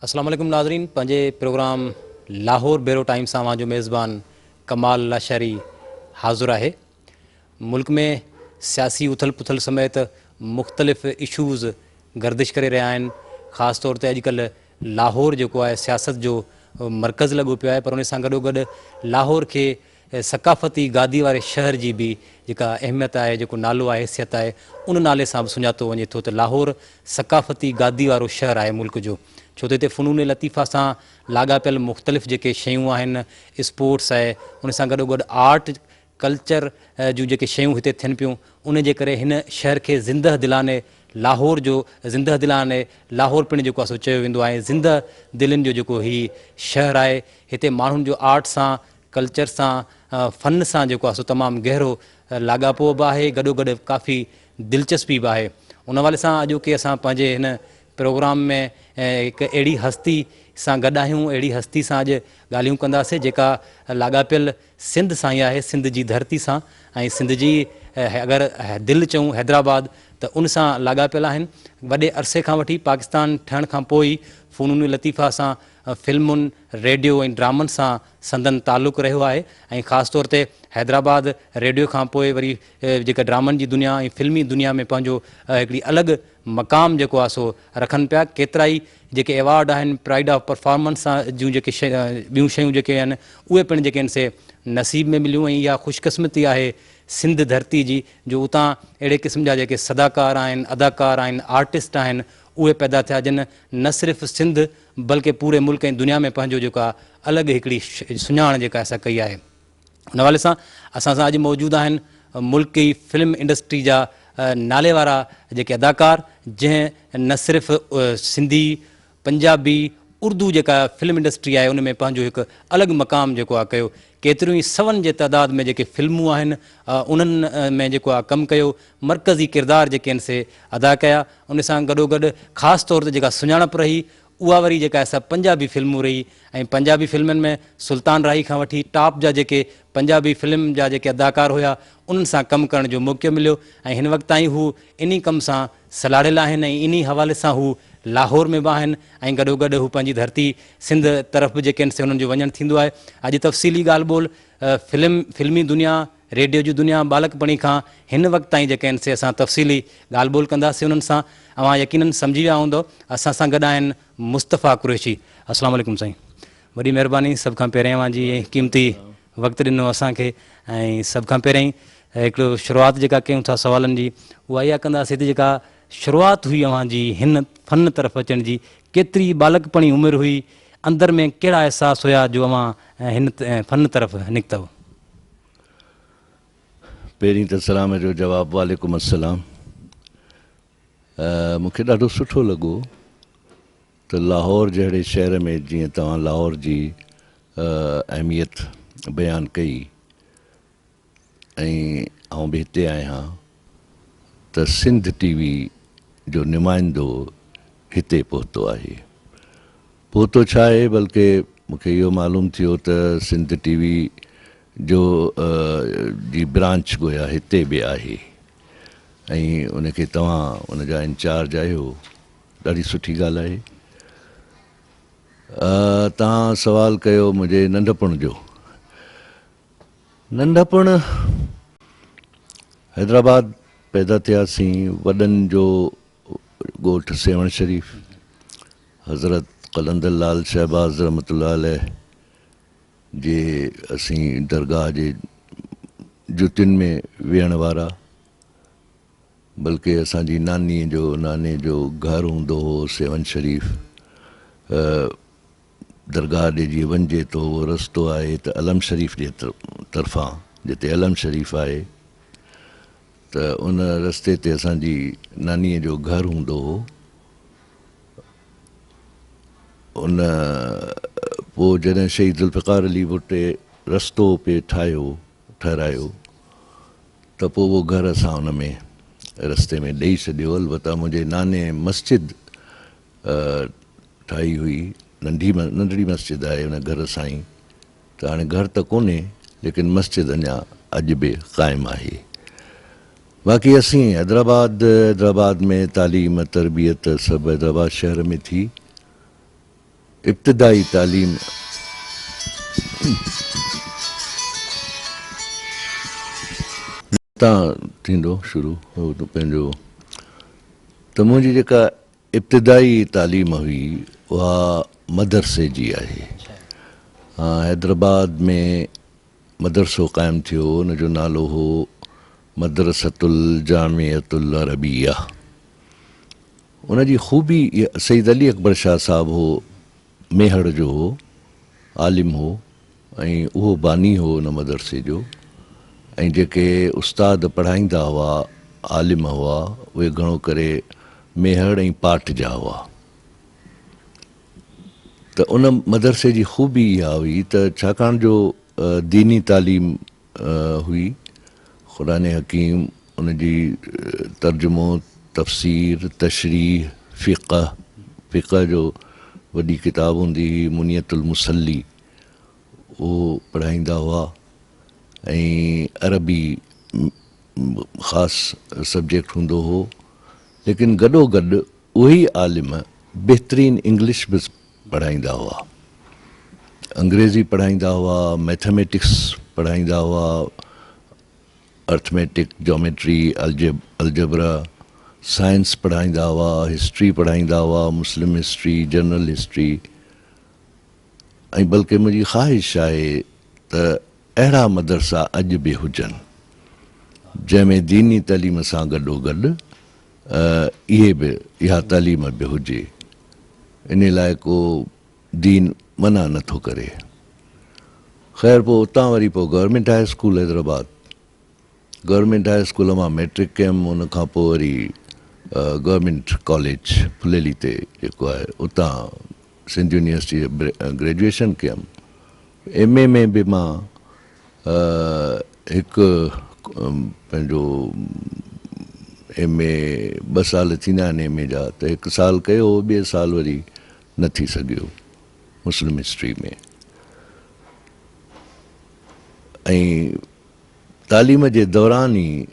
अस्सलाम वालेकुम नाज़रीन, पंहिंजे प्रोग्राम लाहौर ब्यूरो टाइम सां जो मेज़बान कमाल लाशारी हाज़ुर है। मुल्क में सियासी उथल पुथल समेत मुख़्तलिफ़ इशूज़ गर्दिश करे रहा आहिनि। ख़ासि तौर ते अॼुकल्ह लाहौर जेको आहे सियासत जो मर्कज़ लॻो पियो आहे, पर उन सां गॾोगॾु लाहौर खे सक़ाफ़ती गादी वारे शहर जी बि जेका अहमियत आहे, जेको नालो आहे, हैसियत आहे, उन नाले सां बि सुञातो वञे थो त लाहौर सक़ाफ़ती गादी वारो शहर आहे मुल्क जो। छो त हिते फ़नून लतीफ़ा सां लाॻापियल मुख़्तलिफ़ जेके शयूं आहिनि, स्पोर्ट्स आहे, उन सां गॾोगॾु आर्ट कल्चर जूं जेके शयूं हिते थियनि पियूं, उन जे करे हिन शहर खे ज़िंदह दिलाने लाहौर जो ज़िंदह दिलाने लाहौर पिणु जेको आहे सो चयो वेंदो आहे। ज़िंदह दिलनि जो जेको हीउ शहर आहे, हिते माण्हुनि जो आर्ट सां कल्चर सां फ़न सां जेको आहे सो तमामु गहरो लाॻापो बि आहे, गॾोगॾु काफ़ी दिलचस्पी बि आहे। उन हवाले सां अॼोके असां पंहिंजे हिन प्रोग्राम में हिकु अहिड़ी हस्ती सां गॾु आहियूं, अहिड़ी हस्ती सां अॼु ॻाल्हियूं कंदासीं जेका लाॻापियल सिंध सां ई आहे, सिंध जी धरती सां। ऐं सिंध जी अगरि दिलि चऊं हैदराबाद, त उन सां लाॻापियल आहिनि। वॾे अरसे खां वठी पाकिस्तान ठहण खां पोइ ई फ़नून लतीफ़ा सां फिल्मुनि रेडियो ऐं ड्रामनि सां संदन तालुक़ु रहियो आहे। ऐं ख़ासि तौर ते हैदराबाद रेडियो खां पोइ वरी जेका ड्रामनि जी दुनिया ऐं फिल्मी दुनिया में पंहिंजो हिकिड़ी अलॻि मक़ाम जेको आहे सो रखनि पिया। केतिरा ई जेके अवार्ड आहिनि, प्राइड ऑफ परफॉर्मेंस सां जूं जेके ॿियूं शयूं जेके आहिनि, उहे पिणु जेके आहिनि से नसीब में मिलियूं। ऐं इहा ख़ुशकिस्मती आहे सिंध धरती जी, जो उतां अहिड़े क़िस्म जा जेके सदाकार आहिनि, अदाकार आहिनि, आर्टिस्ट आहिनि, उहे पैदा थिया जिन न सिर्फ़ु सिंध बल्कि पूरे मुल्क ऐं दुनिया में पंहिंजो जेका अलॻि हिकिड़ी सुञाण जेका असां कई आहे। उन हवाले सां असां सां अॼु मौजूदु आहिनि मुल्क जी फिल्म इंडस्ट्री जा नाले वारा जेके अदाकार, जंहिं न सिर्फ़ु सिंधी, पंजाबी, उर्दू जेका फिल्म इंडस्ट्री आहे, उन में पंहिंजो हिकु अलॻि मक़ाम जेको आहे कयो। केतिरियूं ई सवनि जे तइदाद में जेके फिल्मूं आहिनि, उन्हनि में जेको आहे कमु कयो, मर्कज़ी किरदार जेके आहिनि से अदा कया। उन सां गॾोगॾु ख़ासि तौर ते जेका सुञाणप रही, उहा वरी जेका आहे पंजाबी फिल्मूं रही। ऐं पंजाबी फिल्मनि में सुल्तान राही खां वठी टॉप जा जेके पंजाबी फिल्म जा जेके अदाकार हुआ, उन्हनि सां कमु करण जो मौक़ो मिलियो। ऐं हिन वक़्त ताईं हू इन कम सां सलाड़ियल आहिनि ऐं इन हवाले सां हू लाहौर में बि आहिनि। ऐं गॾोगॾु हू पंहिंजी धरती सिंध तरफ़ बि जेके आहिनि से हुननि जो वञणु थींदो आहे। अॼु तफ़सीली ॻाल्हि ॿोल फिल्मी दुनिया, रेडियो जी दुनिया, बालकपणी खां हिन वक़्त ताईं जेके आहिनि से असां तफ़सीली ॻाल्हि ॿोल कंदासीं उन्हनि सां। अवां यकीनन सम्झी विया हूंदव, असां सां गॾु आहिनि मुस्तफ़ा कुरैशी। अस्सलाम वालेकुम साईं, वॾी महिरबानी। सभ खां पहिरियों अवांजी क़ीमती वक़्तु ॾिनो असांखे। ऐं सभ खां पहिरियों ई हिकिड़ो शुरूआति जेका कयूं था सवालनि जी, उहा इहा कंदासीं त जेका शुरूआति हुई अव्हांजी हिन फ़न तरफ़ अचण जी, केतिरी बालकपणी उमिरि हुई, अंदरि में कहिड़ा अहसास हुया जो अव्हां हिन फ़न तरफ़ निकितव? पहिरीं त सलाम जो जवाबु, वालेकुम अस्सलाम। मूंखे ॾाढो सुठो लॻो त लाहौर जहिड़े शहर में जीअं तव्हां लाहौर जी अहमियत बयानु कई, ऐं आउं बि हिते आहियां, त सिंध टीवी जो नुमाइंदो हिते पहुतो आहे। पहुतो छा आहे, बल्कि मूंखे इहो मालूम थियो त सिंध टीवी जो जी ब्रांच गोया हिते बि आहे, ऐं उनखे तव्हां उनजा इंचार्ज आहियो। ॾाढी सुठी ॻाल्हि आहे। तव्हां सवाल कयो मुंहिंजे नंढपण जो। नंढपण हैदराबाद पैदा थियासीं, वॾनि जो ॻोठ सेवण शरीफ़, हज़रत क़लंदर लाल शहबाज़ रहमतुल्लाह अलैह जे असीं दरगाह जे जुतियुनि में वेहण वारा। बल्कि असांजी नानीअ जो नाने जो घरु हूंदो हो सेवन शरीफ़। दरगाह ॾे जीअं वञिजे थो, उहो रस्तो आहे त अलम शरीफ़ जे तरफ़ां, जिते अलम शरीफ़ आहे, त उन रस्ते ते असांजी नानीअ जो घरु हूंदो हो। उन पोइ जॾहिं शहीद ज़ुल्फ़िकार अली भुट्टे रस्तो पे ठहिरायो, त पोइ उहो घरु असां उन में रस्ते में ॾेई छॾियो। अलबत्ता मुंहिंजे नाने मस्जिद ठाही हुई, नंढड़ी मस्जिद आहे उन घर सां ई। त हाणे घर त कोन्हे, लेकिन मस्जिद अञा अॼु बि क़ाइमु आहे। बाक़ी असीं हैदराबाद में तालीम तरबियत सभु हैदराबाद शहर में थी। इब्तिदाई तालीम तां थींदो शुरू हो तो पंहिंजो त मुंहिंजी जेका इब्तिदाई तालीम हुई उहा मदरसे जी आहे। हैदराबाद में मदरसो क़ाइमु थियो, उनजो नालो हो मदरसतुल जामियतुल अरबिया। उनजी ख़ूबी इहा, सईद अली अकबर शाह साहबु हो, मेहड़ जो हो, आलिम हो ऐं उहो बानी हो उन मदरसे जो। ऐं जेके उस्ताद पढ़ाईंदा हुआ, आलिम हुआ, उहे घणो करे मेहड़ ऐं पाठ जा हुआ। त उन मदरसे जी ख़ूबी इहा हुई त छाकाणि जो दीनी तालीम हुई, क़ुरान हकीम, उनजी तर्जुमो, तफ़सीर, तशरीह, फ़िक़ह जो वॾी किताब हूंदी हुई मुनियतुल मुसल्ली, उहो पढ़ाईंदा हुआ। ऐं अरबी ख़ासि सब्जेक्ट हूंदो हो। लेकिन गॾोगॾु उहे ई आलिम बहितरीनु इंग्लिश बि पढ़ाईंदा हुआ, अंग्रेज़ी पढ़ाईंदा हुआ, मैथमेटिक्स पढ़ाईंदा हुआ, अर्थमेटिक, जोमेट्री, अलजबरा, साइंस पढ़ाईंदा हुआ, हिस्ट्री पढ़ाईंदा हुआ, मुस्लिम हिस्ट्री, जनरल हिस्ट्री। ऐं बल्कि मुंहिंजी ख़्वाहिश आहे त अहिड़ा मदरसा अॼु बि हुजनि जंहिंमें दीनी तालीम सां गॾोगॾु इहा तालीम बि हुजे। इन लाइ को दीन मना नथो करे। ख़ैर पोइ उतां वरी पोइ government high school Hyderabad, government high school मां मैट्रिक कयमि, उन खां पोइ वरी गवर्नमेंट कॉलेज फुलेली ते जेको आहे उतां सिंध यूनिवर्सिटी ग्रेजुएशन कयमि। MA में बि मां हिकु पंहिंजो MA 2 साल थींदा आहिनि MA जा, त 1 साल कयो, ॿिए साल वरी न थी सघियो मुस्लिम हिस्ट्री में। ऐं तालीम जे दौरान ई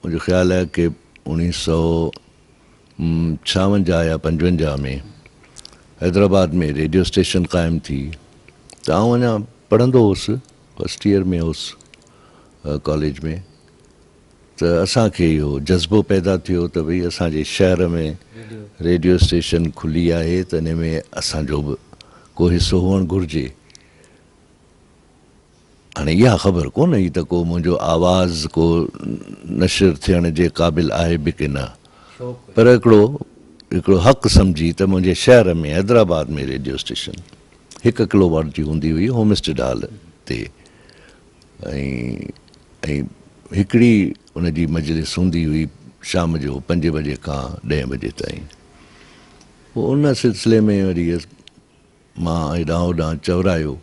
मुंहिंजो ख़्यालु आहे कि 1956 या 55 में हैदराबाद में रेडियो स्टेशन क़ाइमु थी। त आउं अञा पढ़ंदो हुउसि, फस्ट ईयर में हुउसि कॉलेज में। त असांखे इहो जज़्बो पैदा थियो त भई असांजे शहर में रेडियो स्टेशन खुली आहे, त इन में असांजो बि को हिसो हुअणु घुरिजे। हाणे इहा ख़बर कोन हुई त को मुंहिंजो आवाज़ को नशर थियण जे क़ाबिल आहे बि की न, पर हिकिड़ो हक़ सम्झी त मुंहिंजे शहर में हैदराबाद में रेडियो स्टेशन 1 किलोवाट जी हूंदी हुई, होमस्टेड हॉल ते। ऐं हिकिड़ी उनजी मजलिस हूंदी हुई शाम जो 5 बजे खां 10 बजे ताईं। पोइ उन सिलसिले में वरी मां हेॾां होॾां चवरायो,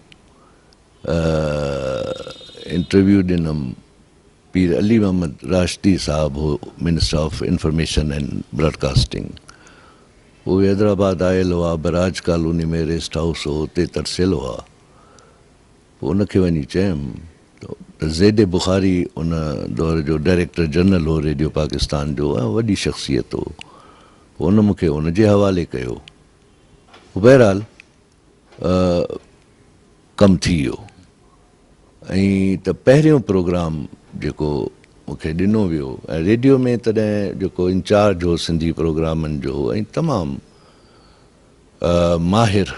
इंटरव्यू ॾिनमि। पीर अली मोहम्मद राशिदी साहबु हो, minister of information and broadcasting. उहे हैदराबाद आयल हुआ, बराज कॉलोनी में रेस्ट हाउस हो, उते तरसियल हुआ। पोइ उनखे वञी चयुमि त ज़ेड बुखारी उन दौर जो डायरेक्टर जनरल हो रेडियो पाकिस्तान जो, ऐं वॾी शख़्सियत हो। पोइ उन मूंखे उनजे हवाले कयो। बहरहाल कमु थी वियो। ऐं त पहिरियों प्रोग्राम जेको मूंखे ॾिनो वियो, ऐं रेडियो में तॾहिं जेको इंचार्ज हो सिंधी प्रोग्रामनि जो, ऐं तमामु माहिर,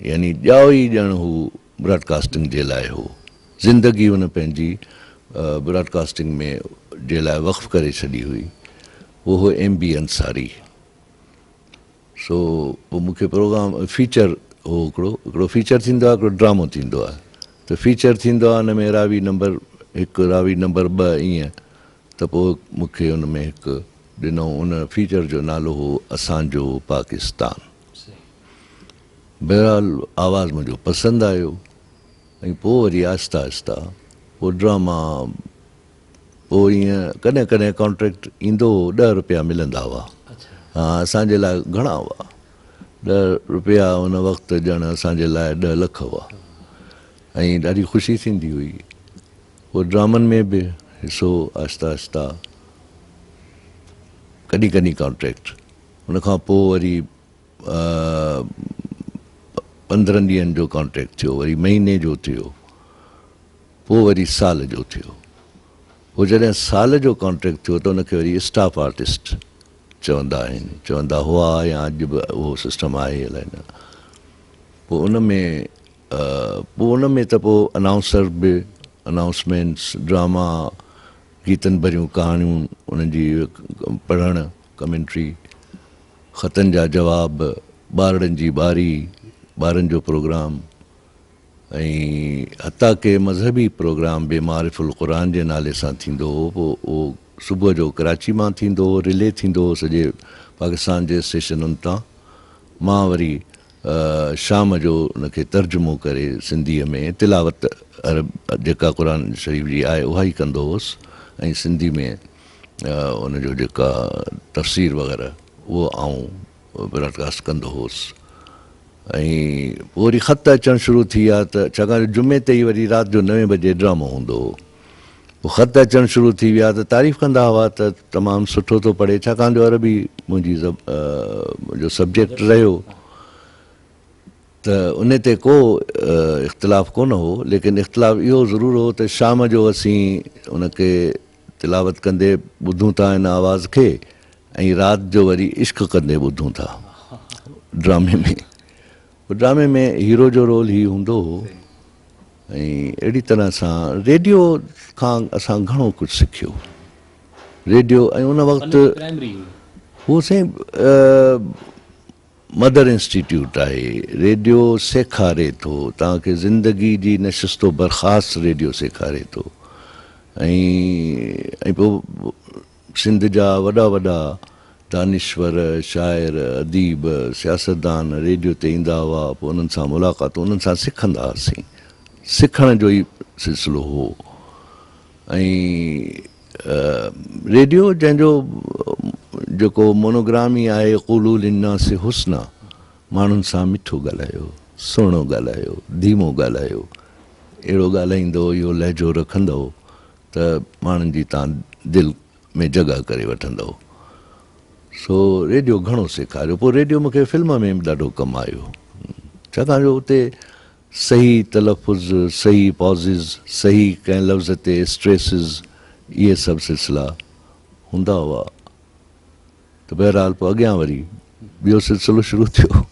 यानी ॼाओ ई ॼण हू ब्रॉडकास्टिंग जे लाइ हो, ज़िंदगी हुन पंहिंजी ब्रॉडकास्टिंग में जे लाइ वक़्फ़ करे छॾी हुई। उहो हो MB अंसारी। सो पोइ मूंखे प्रोग्राम फीचर हो, हिकिड़ो फीचर थींदो आहे, हिकिड़ो ड्रामो थींदो आहे। त फीचर थींदो आहे हुन में रावी नंबर 1, रावी नंबर 2, ईअं। त पोइ मूंखे हुन में हिकु ॾिनो, उन फीचर जो नालो हो असांजो पाकिस्तान। बहरहाल आवाज़ु मुंहिंजो पसंदि आयो। ऐं पोइ वरी आहिस्ता आहिस्ता पोइ ड्रामा, पोइ ईअं कॾहिं कॾहिं कॉन्ट्रेक्ट ईंदो हो, 10 रुपया मिलंदा हुआ। हा, असांजे लाइ घणा हुआ 10 रुपया, उन वक़्तु ॼण असांजे लाइ 10 लख हुआ। ऐं ॾाढी ख़ुशी थींदी हुई। पोइ ड्रामनि में बि हिसो आहिस्ता आहिस्ता, कॾहिं कॾहिं कॉन्ट्रेक्ट। उन खां पोइ वरी 15 ॾींहंनि जो कॉन्ट्रैक्ट थियो, वरी महीने जो थियो, पोइ वरी साल जो थियो। पोइ जॾहिं साल जो कॉन्ट्रैक्ट थियो त उनखे वरी स्टाफ आर्टिस्ट चवंदा आहिनि, चवंदा हुआ या अॼु बि उहो सिस्टम आहे अलाए न। पोइ उन में त पोइ अनाउंसर बि, अनाउंसमेंट्स, ड्रामा, गीतनि भरियूं कहाणियूं, उन्हनि जी पढ़णु, कमेंट्री, ख़तनि जा जवाब, ॿारनि जी ॿारी, ॿारनि जो प्रोग्राम, ऐं हता के मज़हबी प्रोग्राम बि मारिफुल क़ुरान जे नाले सां थींदो हो। पोइ उहो सुबुह जो कराची मां थींदो हो, रिले थींदो हो सॼे पाकिस्तान जे स्टेशनुनि तां। मां वरी शाम जो उनखे तर्जुमो करे सिंधीअ में तिलावत जेका क़ुरान शरीफ़ जी आहे उहा ई कंदो हुउसि, ऐं सिंधी में उनजो जेका तफ़सीर वग़ैरह उहो आउं ब्रॉडकास्ट कंदो हुउसि। ऐं पोइ वरी ख़त अचणु शुरू थी विया त छाकाणि जुमे ते ई वरी राति जो 9 बजे ड्रामो हूंदो हो। पोइ ख़त अचणु शुरू थी विया त तारीफ़ कंदा हुआ त तमामु सुठो थो पढ़े, छाकाणि जो अरबी मुंहिंजो सब्जेक्ट रहियो, त उन ते को इख़्तिलाफ़ु कोन हो। लेकिन इख़्तिलाफ़ु इहो ज़रूरु हो त शाम जो असीं उनखे तिलावत कंदे ॿुधूं था इन आवाज़ खे, ऐं राति जो वरी इश्क कंदे ॿुधूं था ड्रामे में। ड्रामे में हीरो जो रोल ई हूंदो हो। ऐं अहिड़ी तरह सां रेडियो खां असां घणो कुझु सिखियो। रेडियो ऐं उन वक़्तु उहो साईं मदर इंस्टीट्यूट आहे। रेडियो सेखारे थो तव्हांखे ज़िंदगी जी नशिस्तो बर्ख़ास्त, रेडियो सेखारे थो। ऐं पोइ सिंध जा वॾा वॾा दानिश्वर, शाइर, अदीब, सियासतदान रेडियो ते ईंदा हुआ। पोइ उन्हनि सां मुलाक़ातूं, उन्हनि सां सिखंदा हुआसीं। सिखण जो ई सिलसिलो हो। ऐं रेडियो जंहिंजो जेको मोनोग्राम ई आहे क़ुलू लिन्नासि हुस्ना, माण्हुनि सां मिठो ॻाल्हायो, सुहिणो ॻाल्हायो, धीमो ॻाल्हायो। अहिड़ो ॻाल्हाईंदो, इहो लहजो रखंदो त माण्हुनि जी तव्हां दिलि में जॻह करे वठंदो। सो रेडियो घणो सेखारियो। पोइ रेडियो मूंखे फिल्म में बि ॾाढो कमु आयो, छाकाणि जो उते सही तलफ़ुज़, सही पॉज़िस, सही कंहिं लफ़्ज़ ते स्ट्रेसिस, इहे सभु सिलसिला हूंदा हुआ। त बहरहाल पोइ अॻियां वरी ॿियो सिलसिलो शुरू थियो।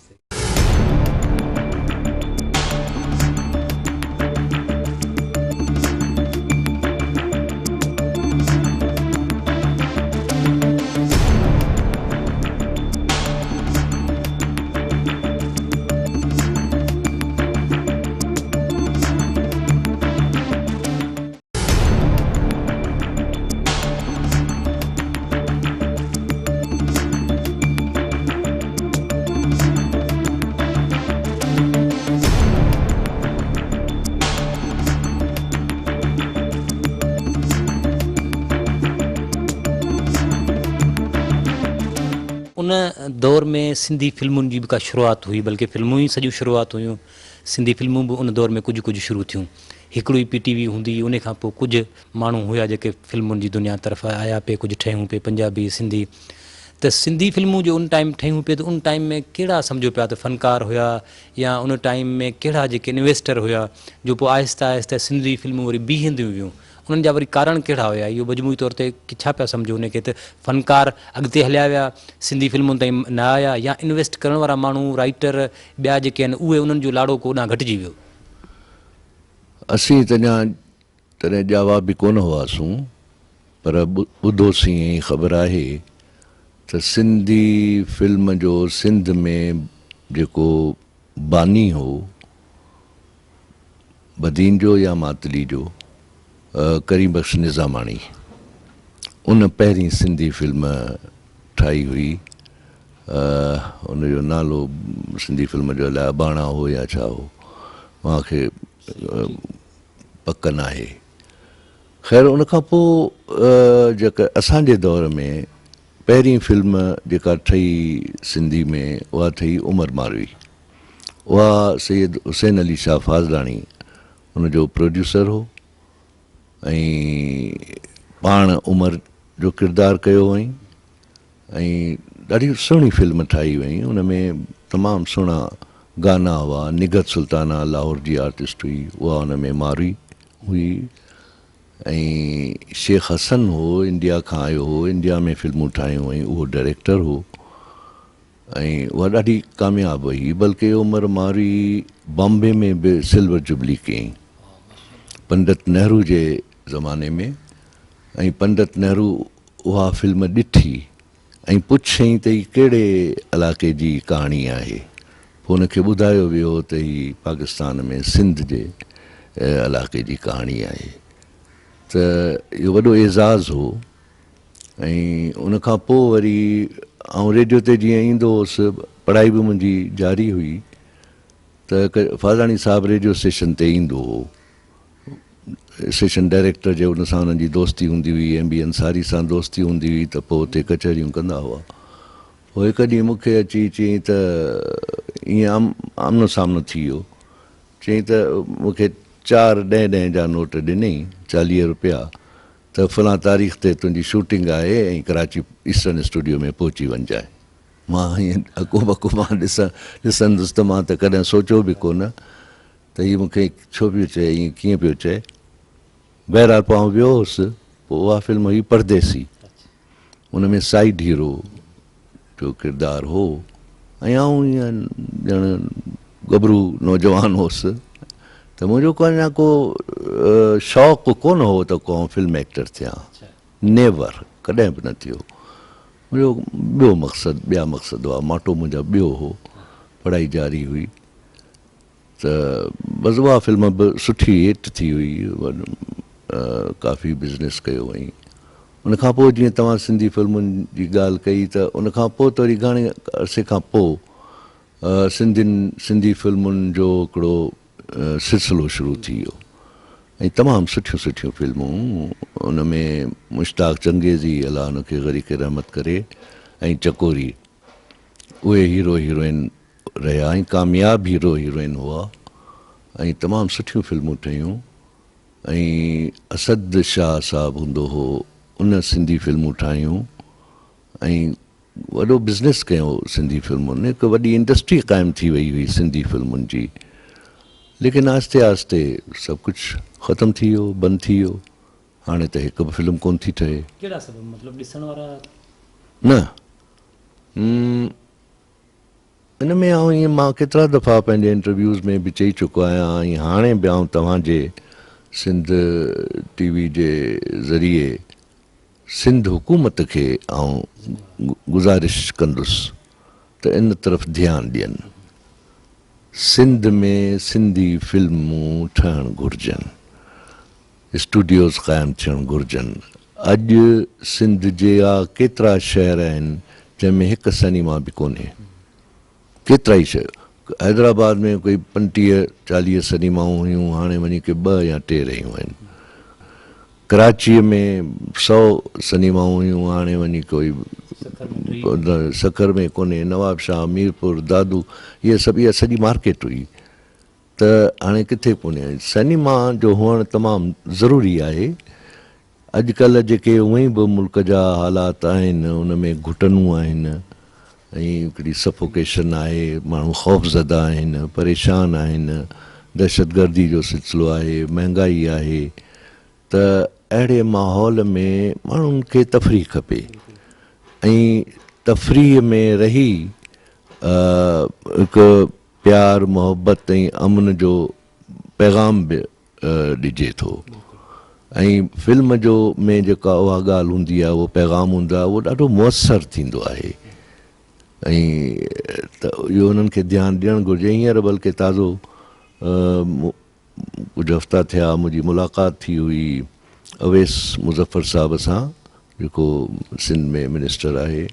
उन दौर में सिंधी फिल्मुनि जी बि का शुरूआति हुई, बल्कि फिल्मूं ई सॼियूं शुरूआति हुयूं। सिंधी फिल्मूं बि उन दौर में कुझु कुझु शुरू थियूं। हिकिड़ी PTV हूंदी हुई, उन खां पोइ कुझु माण्हू हुया जेके फिल्मुनि जी दुनिया तरफ़ आया पे, कुझु ठहियूं पे पंजाबी सिंधी। त सिंधी फिल्मूं जो उन टाइम ठहियूं पे, त उन टाइम में कहिड़ा सम्झो पिया त फ़नकार हुया, या उन टाइम में कहिड़ा जेके इन्वेस्टर हुया जो पोइ आहिस्ता आहिस्ता सिंधी फिल्मूं वरी बीहंदियूं हुयूं, उन्हनि जा वरी कारण कहिड़ा हुया? इहो मजमूई तौर ते छा पिया सम्झो उनखे, त फ़नकार अॻिते हलिया विया, सिंधी फिल्मुनि ताईं न आया, या इन्वेस्ट करण वारा माण्हू, राइटर ॿिया जेके आहिनि उहे उन्हनि जो लाड़ो को ओॾां घटिजी वियो? असीं तॾहिं ॼावा बि कोन हुआसीं, पर ॿुधोसीं ऐं ख़बर आहे त सिंधी फिल्म जो सिंध में जेको बानी हो, बदीन जो या मातली जो, करीम बख्श निज़ामाणी, उन पहिरीं सिंधी फिल्म ठाही हुई। उनजो नालो सिंधी फिल्म जो अलाए अबाणा हो या छा हो, मूंखे पक न आहे। ख़ैर उनखां पोइ जेका असांजे दौर में पहिरीं फिल्म जेका ठही सिंधी में, उहा ठही उमर मारवी। उहा सैयद हुसैन अली शाह फाज़लाणी उनजो प्रोड्यूसर हो, ऐं पाण उमर जो किरदारु कयो हुअईं। ऐं ॾाढी सुहिणी फिल्म ठाही हुई, उन में तमामु सुहिणा गाना हुआ, निगत सुल्ताना लाहौर जी आर्टिस्ट हुई, उहा उन में मारी हुई, ऐं शेख हसन हो, इंडिया खां आयो हो, इंडिया में फिल्मूं ठाहियूं ऐं उहो डायरेक्टर हो, ऐं उहा ॾाढी कामयाबु हुई। बल्कि उमर मारी बॉम्बे में बि सिल्वर जुबली कयईं पंडित नेहरू जे ज़माने में, ऐं पंडित नेहरू उहा फिल्म ॾिठी ऐं पुछईं त ही कहिड़े इलाइक़े जी कहाणी आहे। पोइ हुनखे ॿुधायो वियो त ही पाकिस्तान में सिंध जे इलाइक़े जी कहाणी आहे। त इहो वॾो एज़ाज़ु हो। ऐं उनखां पोइ वरी ऐं रेडियो ते जीअं ईंदो हुउसि, पढ़ाई बि मुंहिंजी जारी हुई, त फाज़ाणी साहिबु रेडियो स्टेशन ते ईंदो हो, स्टेशन डायरेक्टर जे हुन सां हुननि जी दोस्ती हूंदी हुई, एम बी अंसारी सां दोस्ती हूंदी हुई, त पोइ हुते कचहरियूं कंदा हुआ। पोइ हिकु ॾींहुं मूंखे अची चयईं त ईअं आमनो सामनो थी वियो, चयईं त मूंखे 4 10 जा नोट ॾिनई, 40 रुपया, त फलां तारीख़ ते तुंहिंजी शूटिंग आहे ऐं कराची ईस्टर्न स्टूडियो में पहुची वञजांइ। मां हीअं अको बको मां ॾिसंदुसि त मां त कॾहिं सोचियो बि कोन त हीअ मूंखे छो पियो चए, ईअं कीअं पियो चए। बहरहाल पोइ आउं वियो हुउसि। पोइ उहा फिल्म हुई परदेसी, उन में साइड हीरो जो किरदारु हो, ऐं आउं ईअं ॼण गबरू नौजवान हुउसि, त मुंहिंजो को अञा को शौक़ु कोन हो त को फिल्म एक्टर थियां, नेवर, कॾहिं बि न थियो। मुंहिंजो ॿियो मक़सदु, ॿिया मक़सद हुआ, माटो मुंहिंजा ॿियो हो, पढ़ाई जारी हुई। त बसि उहा फिल्म बि सुठी हिट थी हुई, काफ़ी बिज़नेस कयो। ऐं उनखां पोइ जीअं तव्हां सिंधी फिल्मुनि जी ॻाल्हि कई, त उनखां पोइ त वरी घणे अरसे खां पोइ सिंधी फिल्मुनि जो हिकिड़ो सिलसिलो शुरू थी वियो, ऐं तमामु सुठियूं सुठियूं फिल्मूं। उन में मुश्ताक चंगेज़ी, अलाह हुनखे ग़रीक़ रहमत करे, ऐं चकोरी, उहे हीरो हीरोइन रहिया, ऐं कामयाबु हीरो हीरोइन हुआ, ऐं तमामु सुठियूं फिल्मूं ठहियूं। ऐं असद शाह साहिबु हूंदो हो, उन सिंधी फिल्मूं ठाहियूं, ऐं वॾो बिज़नेस कयो सिंधी फिल्मुनि, हिकु वॾी इंडस्ट्री क़ाइमु थी वई हुई सिंधी फिल्मुनि जी। लेकिन आहिस्ते आहिस्ते सभु कुझु ख़तमु थी वियो, बंदि थी वियो। हाणे त हिकु बि फिल्म कोन थी ठहे। कहिड़ा सबब, मतिलबु ॾिसण वारा न इन में आउं ईअं मां केतिरा दफ़ा पंहिंजे इंटरव्यूज़ में बि चई चुको आहियां, ऐं हाणे बि आउं तव्हांजे सिंध टीवी जे ज़रिए सिंध हुकूमत खे आउं गुज़ारिश कंदुसि त इन तरफ़ ध्यानु ॾियनि। सिंध में सिंधी फिल्मूं ठहणु घुरिजनि, स्टूडियोज़ क़ाइमु थियणु घुरिजनि। अॼु सिंध जा केतिरा शहर आहिनि जंहिंमें हिकु सिनेमा बि कोन्हे, केतिरा ई शहर। हैदराबाद में कोई 35-40 सिनेमाऊं हुयूं, हाणे वञी के 2 या 3 रहियूं आहिनि। कराचीअ में 100 सिनेमाऊं हुयूं, हाणे वञी कोई सखर में कोन्हे, नवाब शाह, मीरपुर, दादू, इहे सभु, इहा सॼी मार्केट हुई। त हाणे किथे कोन्हे। सिनेमा जो हुअणु तमामु ज़रूरी आहे। अॼुकल्ह जेके उहे ई बि मुल्क जा हालात आहिनि, उन में घुटनूं आहिनि, ऐं हिकिड़ी सफोकेशन आहे, माण्हू ख़ौफ़ज़दा आहिनि, परेशान आहिनि, दहशतगर्दी जो सिलसिलो आहे, महांगाई आहे। त अहिड़े माहौल में माण्हुनि खे तफ़रीह खपे, ऐं तफ़रीह में रही हिकु प्यार मोहबत ऐं अमन जो पैगाम बि ॾिजे थो। ऐं फिल्म जो में जेका उहा ॻाल्हि हूंदी आहे, उहो पैगाम हूंदो आहे, उहो ॾाढो मुयसरु थींदो आहे। ऐं त इहो उन्हनि खे ध्यानु ॾियणु घुरिजे। हींअर बल्कि ताज़ो कुझु हफ़्ता थिया मुंहिंजी मुलाक़ात थी हुई अवैस मुज़फ़र साहिब सां, जेको सिंध में मिनिस्टर आहे।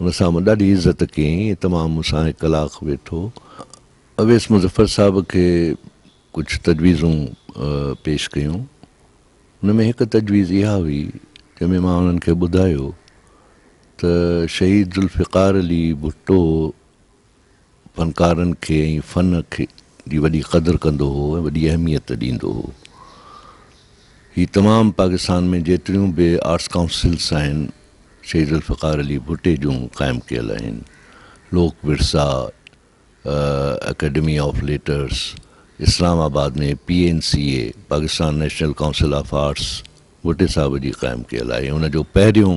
हुन सां मां ॾाढी इज़त कयईं, तमामु मूंसां 1 कलाकु वेठो। अवैस मुज़फ़र साहिब खे कुझु तजवीज़ूं पेश कयूं। हुन में हिकु तजवीज़ इहा हुई, जंहिंमें मां हुननि खे ॿुधायो त शहीद ज़ुल्फ़िकार अली भुट्टो फ़नकारनि खे ऐं फ़न खे जी वॾी क़दुरु कंदो हो ऐं वॾी अहमियत ॾींदो हो। ही तमामु पाकिस्तान में जेतिरियूं बि आर्ट्स काउंसिल्स आहिनि, शहीद ज़ुल्फ़िकार अली भुट्टे जूं क़ाइमु कयल आहिनि। Lok Virsa, academy of letters, Islamabad में PNCA Pakistan national council of arts भुट्टे साहब जी क़ाइमु कयल आहे। उनजो पहिरियों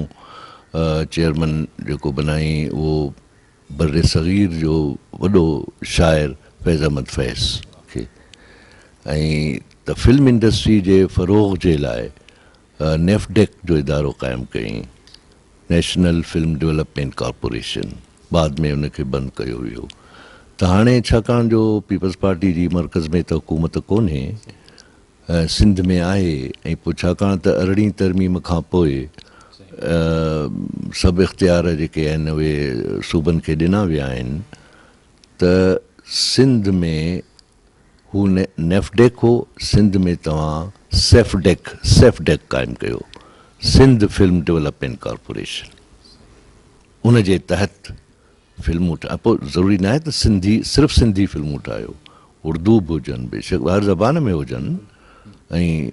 चेयरमैन जेको बनाई उहो बर सग़ीर जो वॾो शाइर फैज़ अहमद फैज़ खे। ऐं त फिल्म इंडस्ट्री जे फ़रोग़ जे लाइ नेफडेक जो इदारो क़ाइमु कयईं, नेशनल फिल्म डेवलपमेंट कॉर्पोरेशन। बाद में उनखे बंदि कयो वियो। त हाणे छाकाणि जो पीपल्स पार्टी जी मर्कज़ में त हुकूमत कोन्हे, सिंध में आहे, ऐं पोइ छाकाणि त 18वीं तरमीम खां पोइ सभु इख़्तियार जेके आहिनि उहे सूबनि खे ॾिना विया आहिनि, त सिंध में हू नेफडेक हो, सिंध में तव्हां सेफडेक क़ाइमु कयो, सिंध फिल्म डेवलपमेंट कॉर्पोरेशन। उन जे तहत फिल्मूं पोइ ज़रूरी न आहे त सिर्फ़ु सिंधी फिल्मूं ठाहियो, उर्दू बि हुजनि, बेशक हर ज़बान में हुजनि। ऐं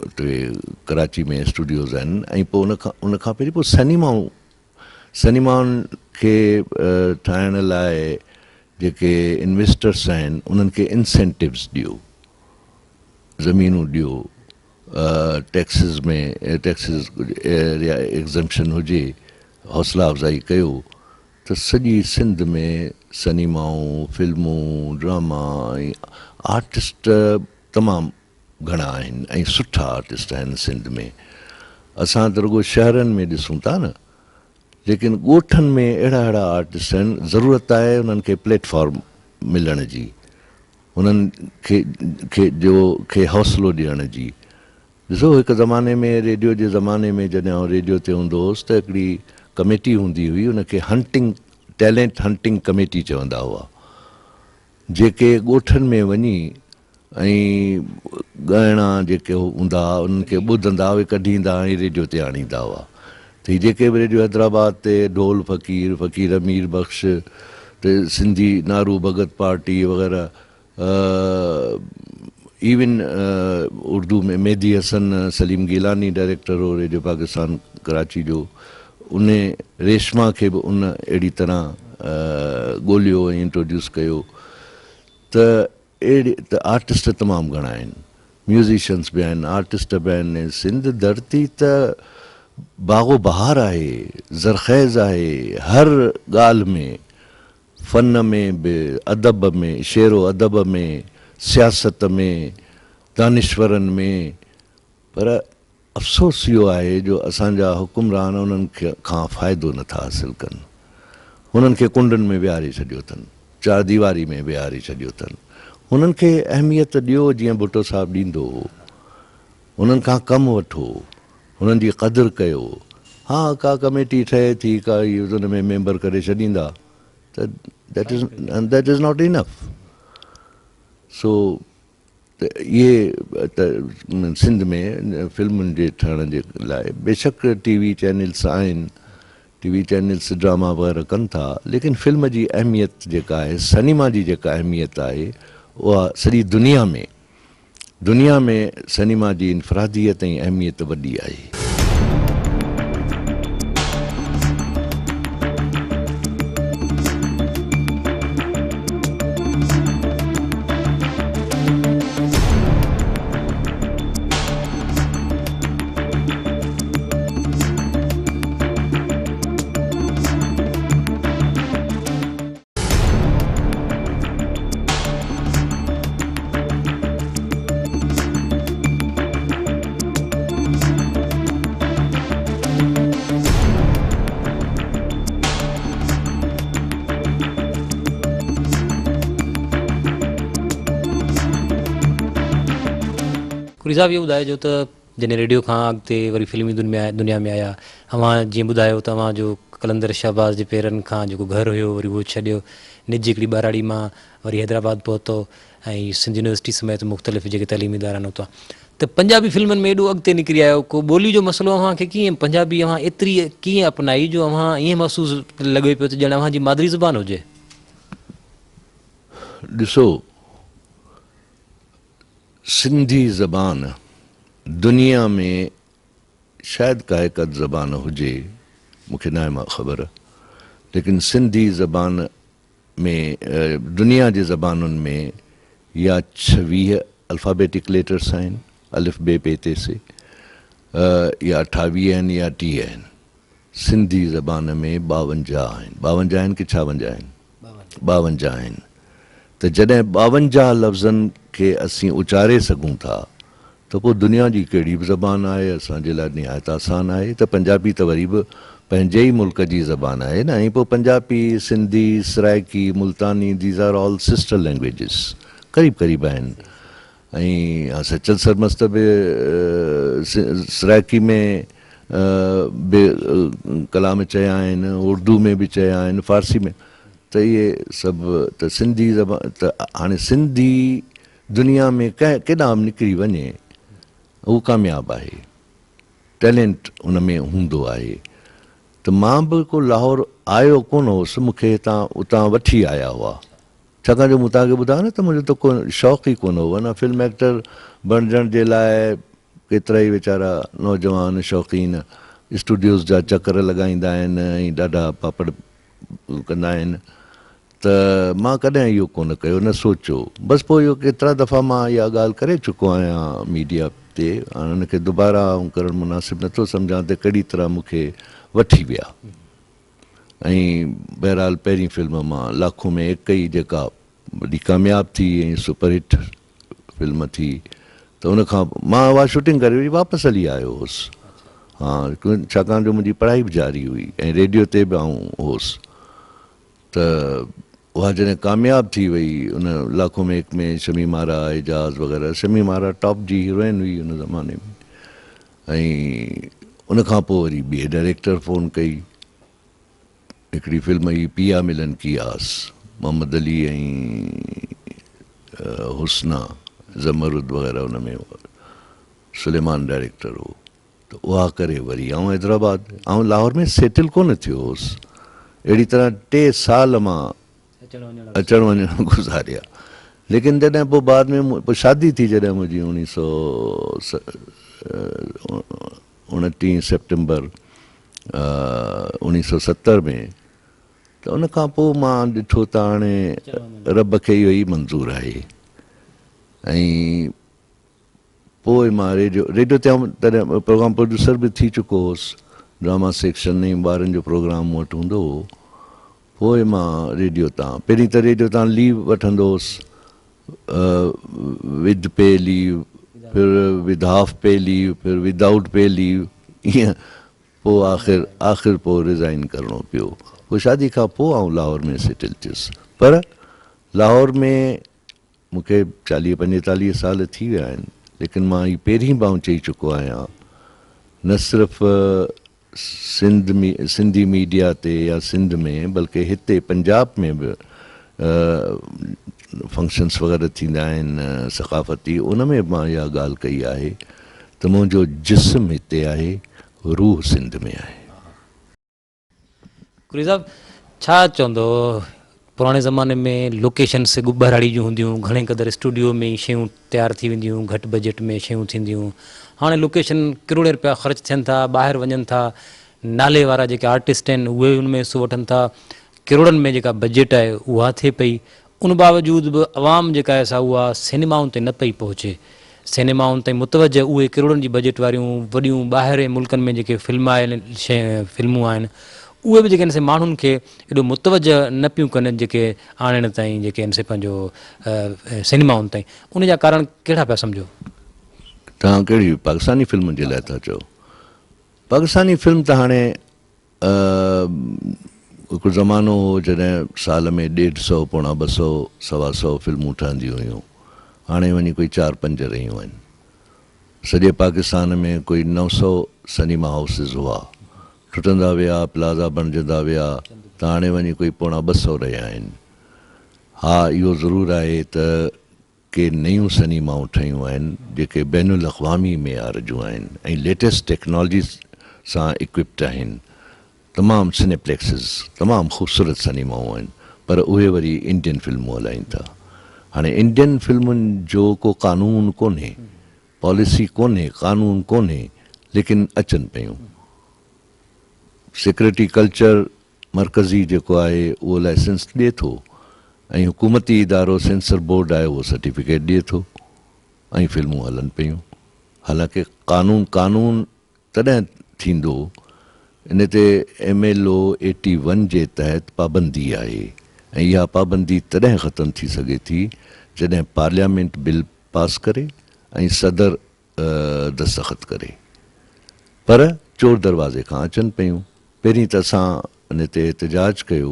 उते कराची में स्टूडियोज़ आहिनि। ऐं पोइ उन खां पहिरीं पोइ सिनेमाउनि खे ठाहिण लाइ जेके इन्वेस्टर्स आहिनि उन्हनि खे इंसेंटिव्स ॾियो, ज़मीनूं ॾियो, टैक्सिस या एग्ज़म्पशन हुजे, हौसला अफ़ज़ाई कयो। त सॼी सिंध में सिनेमाऊं, फिल्मूं, ड्रामा ऐं आर्टिस्ट तमामु घणा आहिनि ऐं सुठा आर्टिस्ट आहिनि सिंध में। असां त रुॻो शहरनि में ॾिसूं था न, लेकिन ॻोठनि में अहिड़ा आर्टिस्ट आहिनि। ज़रूरत आहे उन्हनि खे प्लेटफॉर्म मिलण जी, उन्हनि खे हौसलो ॾियण जी। ॾिसो हिकु ज़माने में रेडियो जे ज़माने में जॾहिं आउं रेडियो ते हूंदो हुउसि त हिकिड़ी कमेटी हूंदी हुई, उनखे टैलेंट हंटिंग कमेटी चवंदा हुआ, जेके ॻोठनि में वञी ऐं ॻाइणा जेके हूंदा हुआ उन्हनि खे ॿुधंदा, उहे कढी ईंदा ऐं रेडियो ते आणींदा हुआ। त ही जेके बि रेडियो हैदराबाद ते ढोल फ़कीर अमीर बख़्श, त सिंधी नारू भगत पार्टी वग़ैरह, इवन उर्दू में मेहदी हसन सलीम गिलानी डायरेक्टर हो रेडियो पाकिस्तान कराची जो, उन रेशमा खे बि उन अहिड़ी तरह ॻोल्हियो ऐं इंट्रोड्यूस कयो। त अहिड़े त आर्टिस्ट तमामु घणा आहिनि, म्यूज़िशंस बि आहिनि, आर्टिस्ट बि आहिनि। सिंध धरती त बाग़ो बहार आहे, ज़रख़ैज़ आहे हर ॻाल्हि में, फ़न में बि, अदब में, शेरो अदब में, सियासत में, दानिश्वरनि में। पर अफ़सोस इहो आहे जो असांजा हुकुमरान उन्हनि खां फ़ाइदो नथा हासिलु कनि। हुननि खे कुंडनि में विहारे छॾियो अथनि, चार दीवारी में विहारे छॾियो अथनि। हुननि खे अहमियत ॾियो जीअं भुट्टो साहिबु ॾींदो हो, हुननि खां कमु वठो, हुननि जी क़दुरु कयो। हा, का कमेटी ठहे थी, का हुन में मेंबर करे छॾींदा, त दैट इज़ नॉट इनफ। सो त इहे त सिंध में फिल्मुनि जे ठहण जे लाइ बेशक TV चैनल्स आहिनि, TV चैनल्स ड्रामा वग़ैरह कनि था, लेकिन फिल्म जी अहमियत जेका आहे, सिनेमा जी जेका अहमियत आहे, उहा सॼी दुनिया में सिनेमा जी इनफरादियत ऐं अहमियत वॾी आहे। कुरी साहब, इहो ॿुधाइजो त जॾहिं रेडियो खां अॻिते वरी फिल्मी दुनिया में आया, तव्हां जीअं ॿुधायो तव्हांजो कलंदर शहबाज़ जे पेरनि खां जेको घरु हुयो वरी उहो छॾियो, निज हिकिड़ी ॿाराड़ी मां वरी हैदराबाद पहुतो ऐं सिंध यूनिवर्सिटी समेत मुख़्तलिफ़ जेके तइलीमी इदारा हुता। त पंजाबी फिल्मनि में एॾो अॻिते निकिरी आयो, को ॿोली जो मसइलो अव्हांखे कीअं पंजाबी अव्हां एतिरी कीअं अपनाई जो अव्हां ईअं महसूसु लॻे पियो त ॼण अव्हांजी मादरी ज़ुबान हुजे? ॾिसो, सिंधी ज़बान दुनिया में शायदि का हिकु अधु ज़बान हुजे, मूंखे न आहे ख़बर, लेकिन सिंधी ज़बान में दुनिया जी ज़बानुनि में या 26 अल्फ़ाबेटिक लेटर्स आहिनि अलिफ बे पे ते से, या 28 आहिनि या 30 आहिनि। सिंधी ज़बान में 52 आहिनि। 52 आहिनि कि 56 आहिनि? 52 आहिनि। त जॾहिं 52 लफ़्ज़नि खे असीं उचारे सघूं था त पोइ दुनिया जी कहिड़ी बि ज़बान आहे असांजे लाइ निहायत आसान आहे। त पंजाबी त वरी बि पंहिंजे ई मुल्क जी ज़बान आहे न। ऐं पोइ Punjabi, Sindhi, Saraiki, Multani, these are all sister languages, क़रीब क़रीब आहिनि। ऐं सचल सरमस्त बि सराइकी में बि कलाम चया आहिनि, उर्दू में बि चया आहिनि, फ़ारसी में। त इहे सभु त सिंधी ज़बान त हाणे सिंधी दुनिया में केॾांहुं निकिरी वञे उहो कामयाबु आहे, टैलेंट उन में हूंदो आहे। त मां बि को लाहौर आयो कोन हुउसि, मूंखे हितां उतां वठी आया हुआ। छाकाणि जो मूं तव्हांखे ॿुधायो न त मुंहिंजो त को शौक़ु ई कोन हुओ न फिल्म एक्टर बणिजण जे लाइ। केतिरा ई वीचारा नौजवान शौक़ीन स्टूडियोज़ जा चकर लॻाईंदा आहिनि ऐं ॾाढा पापड़ कंदा आहिनि। त मां कॾहिं इहो कोन कयो, न सोचियो। बसि पोइ इहो केतिरा दफ़ा मां इहा ॻाल्हि करे चुको आहियां मीडिया ते, हाणे हुनखे दुबारा करणु मुनासिबु नथो सम्झां त कहिड़ी तरह मूंखे वठी विया। ऐं बहरहाल पहिरीं फिल्म मां लाखों में हिक ई जेका वॾी कामयाबु थी ऐं सुपरहिट फिल्म थी, त उनखां मां उहा शूटिंग करे वरी वापसि हली आयो हुउसि। हा, छाकाणि जो मुंहिंजी पढ़ाई बि जारी हुई ऐं रेडियो ते बि आऊं हुउसि। त उहा जॾहिं कामयाबु थी वई उन लाखों में हिक में शमी आरा, एजाज़ वग़ैरह, शमी आरा टॉप जी हीरोइन हुई उन ज़माने में। ऐं उनखां पोइ वरी ॿिए डायरेक्टर फ़ोन कई, हिकिड़ी फिल्म हुई पिया मिलन की आस, मोहम्मद अली ऐं हुस्ना ज़मरुद वग़ैरह उन में सुलेमान डायरेक्टर हो। त उहा करे वरी आऊं हैदराबाद, आऊं लाहौर में सेटल कोन थियो हुउसि। अहिड़ी तरह 3 साल मां अचण वञण गुज़ारिया। लेकिन जॾहिं पोइ बाद में पोइ शादी थी जॾहिं मुंहिंजी 29 सेप्टेंबर 1970 में, त उनखां पोइ मां ॾिठो त हाणे रब खे इहो ई मंज़ूरु आहे। ऐं पोइ मां रेडियो ते तॾहिं प्रोग्राम प्रोड्यूसर बि थी चुको हुउसि, ड्रामा सेक्शन ऐं ॿारनि जो प्रोग्राम मूं वटि हूंदो हुओ। पोइ मां रेडियो तां पहिरीं त रेडियो तां लीव वठंदो हुउसि, विद पे लीव, फिर विद हाफ पे लीव, फिर विदाउट पे लीव, ईअं। पोइ आख़िर पोइ रिज़ाइन करिणो पियो। पोइ शादी खां पोइ आउं लाहौर में सेटल थियुसि। पर लाहौर में मूंखे 40-45 साल थी विया आहिनि। लेकिन मां ही पहिरीं बाऊं चई चुको आहियां, न सिर्फ़ु सिंधी मीडिया ते या सिंध में, बल्कि हिते पंजाब में बि फंक्शन्स वग़ैरह थींदा आहिनि सक़ाफ़ती, उन में मां इहा ॻाल्हि कई आहे त मुंहिंजो जिस्म हिते आहे, रूह सिंध में आहे। कुरी साहब, छा चवंदो पुराणे ज़माने में लोकेशन्स ॿाहिराड़ी जूं हूंदियूं, घणे क़दुरु स्टूडियो में शयूं तयारु थी वेंदियूं, घटि बजट में शयूं थींदियूं। हाणे लोकेशन करोड़े रुपया ख़र्च थियनि था, ॿाहिरि वञनि था, नाले वारा जेके आर्टिस्ट आहिनि उहे उन में हिसो वठनि था, करोड़नि में जेका बजट आहे उहा थिए पई। उन बावजूद बि आवाम जेका आहे सा उहा सिनेमाउनि ते न पई पहुचे। सिनेमाउनि ताईं मुतवजह उहे करोड़नि जी बजट वारियूं वॾियूं ॿाहिरि मुल्कनि में जेके फिल्मूं आहिनि उहे बि जेके हिन से माण्हुनि खे एॾो मुतवजह न पियूं कनि जेके आणण ताईं, जेके हिन से पंहिंजो सिनेमाउनि ताईं। उन जा कारण कहिड़ा पिया सम्झो? तव्हां कहिड़ी पाकिस्तानी फिल्म जे लाइ था चओ? पाकिस्तानी फिल्म त हाणे हिकु ज़मानो हो जॾहिं साल में 150, 200, 125 फिल्मूं ठहंदियूं हुयूं। हाणे वञी कोई 4-5 रहियूं आहिनि। सॼे पाकिस्तान में कोई 900 सिनेमा हाउसिस हुआ, टुटंदा विया, प्लाज़ा बणिजंदा विया, त हाणे वञी कोई 250 रहिया आहिनि। हा, इहो ज़रूरु आहे त के नयूं सिनेमाऊं ठहियूं आहिनि जेके बैनुल अक़वामी मेयार जूं आहिनि ऐं लेटेस्ट टेक्नोलॉजी सां इक्विप्ड आहिनि। तमामु सिनेप्लेक्सिस, तमामु ख़ूबसूरत सिनेमाऊं आहिनि, पर उहे वरी इंडियन फिल्मूं हलाइनि था। हाणे इंडियन फिल्मुनि जो को कानून कोन्हे, पॉलिसी कोन्हे, कानून कोन्हे, लेकिन अचनि पियूं। सिक्योरिटी कल्चर मरकज़ी जेको आहे उहो लाइसेंस ॾिए थो, ऐं हुकूमती इदारो सेंसर बोर्ड आहे उहो सर्टिफिकेट ॾिए थो ऐं फिल्मूं हलनि पियूं। हालांकि कानून तॾहिं थींदो इन ते MLO 81 जे तहत पाबंदी आहे ऐं इहा पाबंदी तॾहिं ख़तमु थी सघे थी जॾहिं पार्लियामेंट बिल पास करे ऐं सदर दस्तख़त करे। पर चोर दरवाज़े खां अचनि पियूं। पहिरीं त असां इन ते एहतजाज कयो,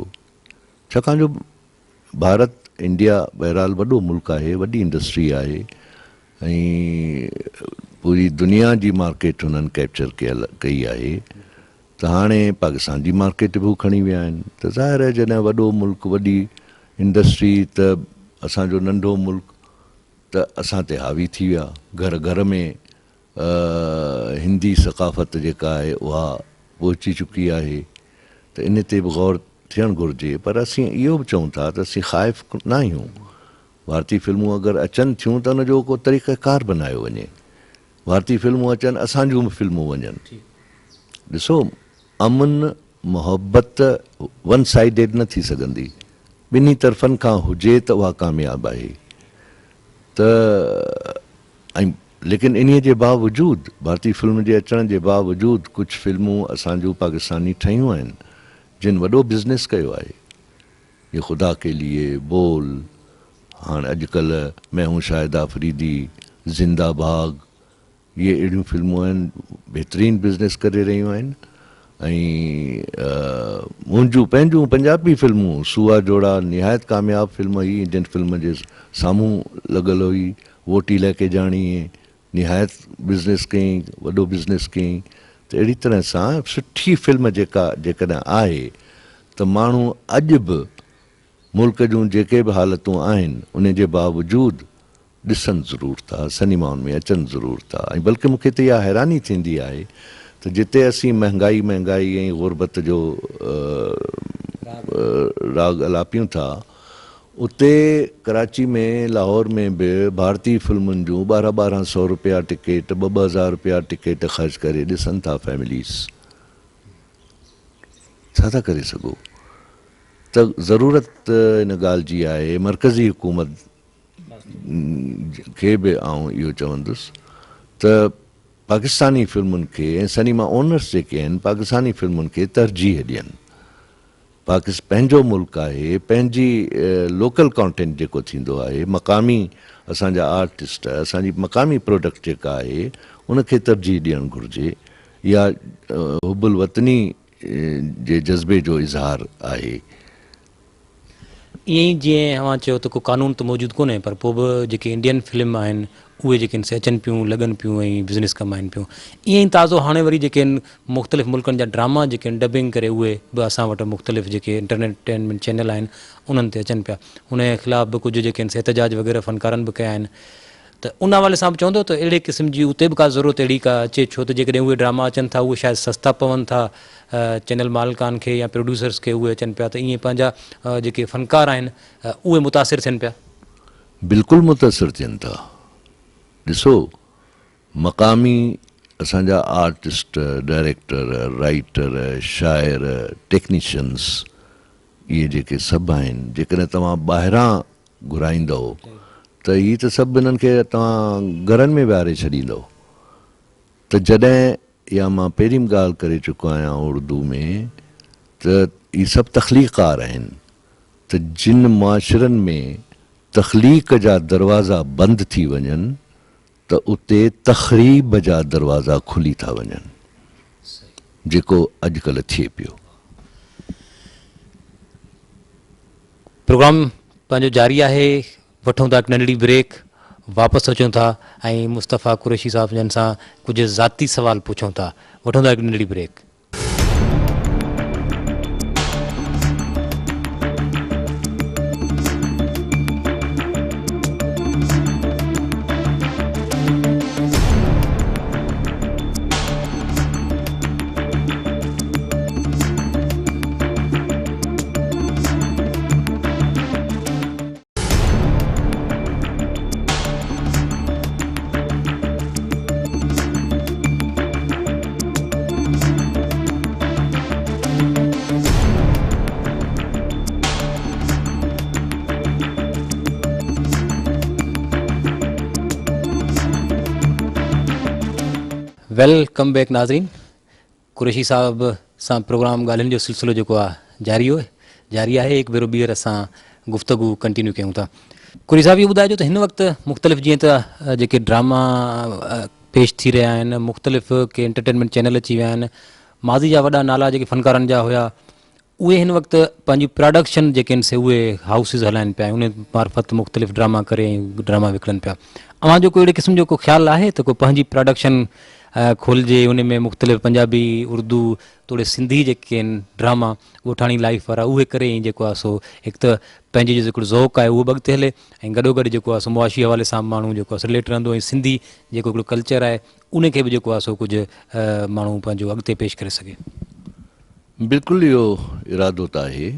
छाकाणि जो भारत इंडिया बहरहाल वॾो मुल्क आहे, वॾी इंडस्ट्री आहे ऐं पूरी दुनिया जी मार्केट हुननि कैप्चर कई आहे। त हाणे पाकिस्तान जी मार्केट बि खणी विया आहिनि। त ज़ाहिर आहे जॾहिं वॾो मुल्क, वॾी इंडस्ट्री, त असांजो नंढो मुल्क त असां ते हावी थी विया। घर घर में हिंदी सक़ाफ़त जेका आहे उहा पहुची चुकी आहे। त इन ते बि गौर थियणु घुरिजे। पर असीं इहो बि चऊं था त असीं ख़ाइफ़ न आहियूं। भारतीय फिल्मूं अगरि अचनि थियूं त उनजो को तरीक़ेकार बनायो वञे। भारतीय फिल्मूं अचनि, असांजूं बि फिल्मूं वञनि। ॾिसो, अमन मोहबत वन साइडेड न थी सघंदी, ॿिन्ही तरफ़नि खां हुजे त उहा कामयाबु आहे। त ऐं लेकिन इन्हीअ जे बावजूदि, भारतीय फिल्म जे अचण जे बावजूदि कुझु फिल्मूं असांजूं पाकिस्तानी ठहियूं आहिनि जिन वॾो बिज़नेस कयो आहे। ये ख़ुदा के लिए, बोल, हाणे अॼुकल्ह मैं हूं शाहिद आफरीदी, ज़िंदाबाग, इहे अहिड़ियूं फिल्मूं आहिनि बहितरीनु बिज़नेस करे रहियूं आहिनि। ऐं मुंहिंजूं पंहिंजूं पंजाबी फिल्मूं सुआ जोड़ा निहायत कामयाबु फिल्म हुई। इंडियन फिल्म जे साम्हूं लॻल हुई। वोटी लेके जाणी निहायत बिज़नेस कयईं, वॾो बिज़नेस कयईं। त अहिड़ी तरह सां सुठी फिल्म जेकॾहिं आहे त माण्हू अॼु बि मुल्क जूं जेके बि हालतूं आहिनि उन जे बावजूदि ॾिसनि ज़रूरु था, सिनेमाउनि में अचनि ज़रूरु था। ऐं बल्कि मूंखे त इहा हैरानी थींदी आहे त जिते असीं महांगाई ऐं ग़ुरबत जो राग अलापियूं था, उते कराची में, लाहौर में बि भारतीय फिल्मुनि जूं 1200 रुपया टिकेट, 2000 रुपया टिकेट ख़र्च करे ॾिसनि था फैमिलीज़। छा था करे सघो? त ज़रूरत इन ॻाल्हि जी आहे मरकज़ी हुकूमत खे बि आउं इहो चवंदुसि त पाकिस्तानी फिल्मुनि खे ऐं सिनेमा ओनर्स जेके आहिनि पाकिस्तानी फिल्मुनि खे तरजीह ॾियनि। पंहिंजो मुल्क आहे, पंहिंजी लोकल कॉन्टेंट जेको थींदो आहे, मक़ामी असांजा आर्टिस्ट, असांजी मक़ामी प्रोडक्ट जेका आहे उनखे तरजीह ॾियणु घुरिजे। इहा हुबुल वतनी जे जज़्बे जो इज़हार आहे। ईअं ई जीअं अव्हां चयो त को कानून त मौजूदु कोन्हे, पर पोइ बि जेके इंडियन फिल्म आहिनि उहे जेके आहिनि से अचनि पियूं, लॻनि पियूं ऐं बिज़नेस कमाइनि पियूं। ईअं ई ताज़ो हाणे वरी जेके आहिनि मुख़्तलिफ़ मुल्कनि जा ड्रामा जेके आहिनि डबिंग करे उहे बि असां वटि मुख़्तलिफ़ जेके इंटरटेनमेंट चैनल आहिनि उन्हनि ते अचनि पिया। उन जे ख़िलाफ़ बि कुझु जेके आहिनि एहतजाज वग़ैरह फ़नकारनि बि कया आहिनि। त उन हवाले सां बि चवंदो त अहिड़े क़िस्म जी उते बि का ज़रूरत अहिड़ी का अचे, छो त जेकॾहिं उहे ड्रामा अचनि था उहे शायदि सस्ता पवनि था चैनल मालिकान खे या प्रोड्यूसर्स खे, उहे अचनि पिया त ईअं पंहिंजा जेके फ़नकार आहिनि उहे मुतासिर थियनि पिया। बिल्कुलु मुतासिर थियनि था। ॾिसो, मक़ामी असांजा आर्टिस्ट, डायरेक्टर, राइटर, शाइर, टेक्नीशियन्स, इहे जेके सभु आहिनि, जेकॾहिं तव्हां ॿाहिरां घुराईंदव त इहे त सभु इन्हनि खे तव्हां घरनि में विहारे छॾींदव। त जॾहिं, या मां पहिरीं ॻाल्हि करे चुको आहियां उर्दू में, त इहे सभु तख़लीक़ार आहिनि। त जिन मुआशिरनि में तख़लीक़ जा दरवाज़ा बंदि थी वञनि त उते तख़रीब जा दरवाज़ा खुली था वञनि, जेको अॼुकल्ह थिए पियो। प्रोग्राम पंहिंजो जारी आहे। वठूं था हिकु नंढड़ी ब्रेक, वापसि अचूं था ऐं मुस्तफ़ा कुरैशी साहब जन सां कुझु ज़ाती सवाल पुछूं था। वठूं था हिकु नंढड़ी ब्रेक। वेलकम बैक नाज़रीन। कुरैशी साहब सां प्रोग्राम ॻाल्हियुनि जो सिलसिलो जेको आहे जारी आहे। हिकु भेरो ॿीहर असां गुफ़्तगू कंटिन्यू कयूं था। कुरैशी साहब इहो ॿुधाइजो त हिन वक़्तु मुख़्तलिफ़ जीअं त जेके ड्रामा पेश थी रहिया आहिनि, मुख़्तलिफ़ के एंटरटेनमेंट चैनल अची विया आहिनि, माज़ी जा वॾा नाला जेके फ़नकारनि जा हुया उहे हिन वक़्तु पंहिंजी प्रोडक्शन जेके आहिनि से उहे हाउसिस हलाइनि पिया, उन मार्फत मुख़्तलिफ़ ड्रामा करे ड्रामा विकिणनि पिया। अव्हां जो कोई अहिड़े क़िस्म जो को ख़्यालु आहे त को पंहिंजी प्रोडक्शन खोलिजे, उन में मुख़्तलिफ़ पंजाबी, उर्दू, थोरे सिंधी जेके आहिनि ड्रामा ॻोठाणी लाइफ वारा उहे करे ऐं जेको आहे सो हिकु त पंहिंजी जेको ज़ौक़ु आहे उहो बि अॻिते हले ऐं गॾोगॾु जेको आहे सो मुआशी हवाले सां माण्हू जेको आहे रिलेट रहंदो ऐं सिंधी जेको हिकिड़ो कल्चर आहे उन खे बि जेको आहे सो कुझु माण्हू पंहिंजो अॻिते पेश करे सघे। बिल्कुलु इहो इरादो त आहे।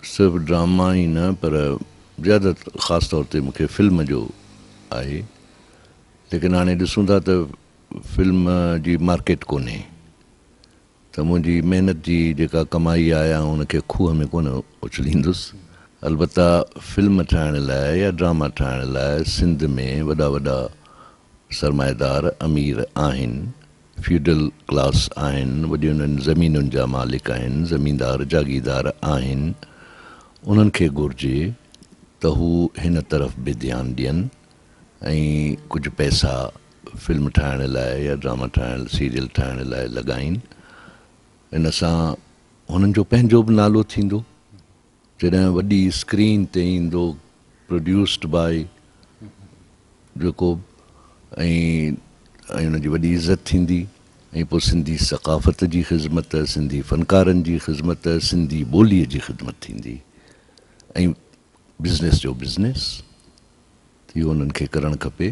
सिर्फ़ु ड्रामा ई न पर ज़्यादा ख़ासि तौर ते मूंखे फिल्म जो आहे, लेकिन हाणे ॾिसूं था त फिल्म जी मार्केट कोन्हे, त मुंहिंजी महिनत जी जेका कमाई आहे उनखे खूह में कोन उछलींदुसि। अलबत्ता फिल्म ठाहिण लाइ या ड्रामा ठाहिण लाइ सिंध में वॾा वॾा सरमाएदार अमीर आहिनि, फ्यूडल क्लास आहिनि, वॾियुनि उन्हनि ज़मीनुनि जा मालिक आहिनि, ज़मीनदार जागीरदार आहिनि। उन्हनि खे घुरिजे त हू हिन तरफ़ बि ध्यानु ॾियनि ऐं कुझु पैसा फिल्म ठाहिण लाइ या ड्रामा ठाहिण, सीरियल ठाहिण लाइ लॻाइनि। इन सां हुननि जो पंहिंजो बि नालो थींदो, जॾहिं वॾी स्क्रीन ते ईंदो, प्रोड्यूस्ड बाय जेको ऐं हुनजी वॾी इज़त थींदी ऐं पोइ सिंधी सक़ाफ़त जी ख़िदमत, सिंधी फ़नकारनि जी ख़िदमत, सिंधी ॿोलीअ जी ख़िदमत थींदी ऐं बिज़नेस जो बिज़नेस इहो उन्हनि खे करणु खपे।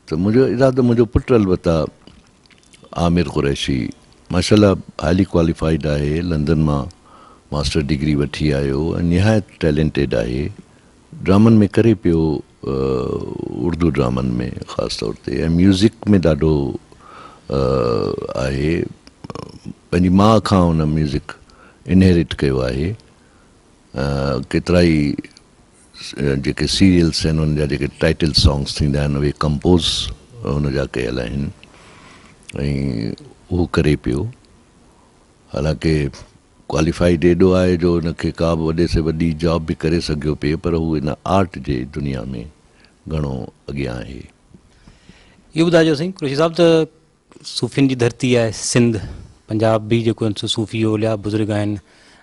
त मुंहिंजो इरादो, मुंहिंजो पुटु अलबत्ता आमिर कुरैशी माशाल्लाह हाईली क्वालिफाइड आहे, लंदन मां मास्टर डिग्री वठी आयो ऐं निहायत टैलेंटेड आहे। ड्रामनि में करे पियो, उर्दू ड्रामनि में ख़ासि तौर ते, ऐं म्यूज़िक में ॾाढो आहे। पंहिंजी माउ खां हुन म्यूज़िक इनहेरिट कयो आहे। केतिरा ई जेके सीरियल्स आहिनि उन जा जेके टाइटल सॉन्ग्स थींदा आहिनि उहे कंपोज़ हुन जा कयल आहिनि ऐं उहो करे पियो। हालांकि क्वालिफाइड एॾो आहे जो हुनखे का बि वॾे से वॾी जॉब बि करे सघियो पिए, पर हू हिन आर्ट जे दुनिया में घणो अॻियां आहे। इहो ॿुधाइजो साईं कुरैशी साहिबु त सूफ़ियुनि जी धरती आहे सिंध, पंजाब बि जेको आहिनि सूफ़ी ओलिया बुज़ुर्ग आहिनि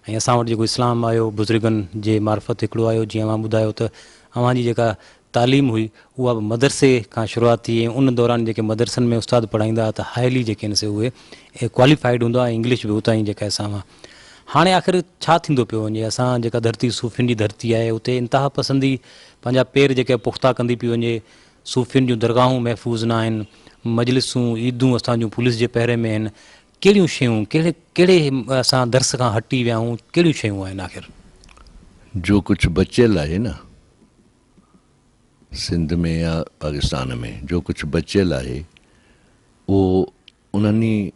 ऐं असां वटि जेको इस्लाम आयो बुज़ुर्गनि जे मार्फत हिकिड़ो आयो। जीअं अव्हां ॿुधायो त अव्हांजी जेका तालीम हुई उहा बि मदरसे खां शुरूआत थी ऐं उन दौरान जेके मदरसनि में उस्ताद पढ़ाईंदा हुआ त हाईली जेके आहिनि से उहे क्वालिफाइड हूंदा ऐं इंग्लिश बि उतां ई जेका असां हाणे आख़िर छा थींदो पियो वञे। असां जेका धरती सूफ़ियुनि जी धरती आहे उते इंतिहा पसंदी पंहिंजा पेर जेके पुख़्ता कंदी पई वञे, सूफ़ियुनि जूं दरगाहूं महफ़ूज़ न आहिनि, मजलिसूं ईदूं असांजूं पुलिस जे पहिरे में आहिनि। कहिड़ियूं शयूं, कहिड़े असां दर्स खां हटी विया आहियूं, कहिड़ियूं शयूं आहिनि आख़िर? जो कुझु बचियल आहे न सिंध में या पाकिस्तान में, जो कुझु बचियल आहे उहो उन्हनि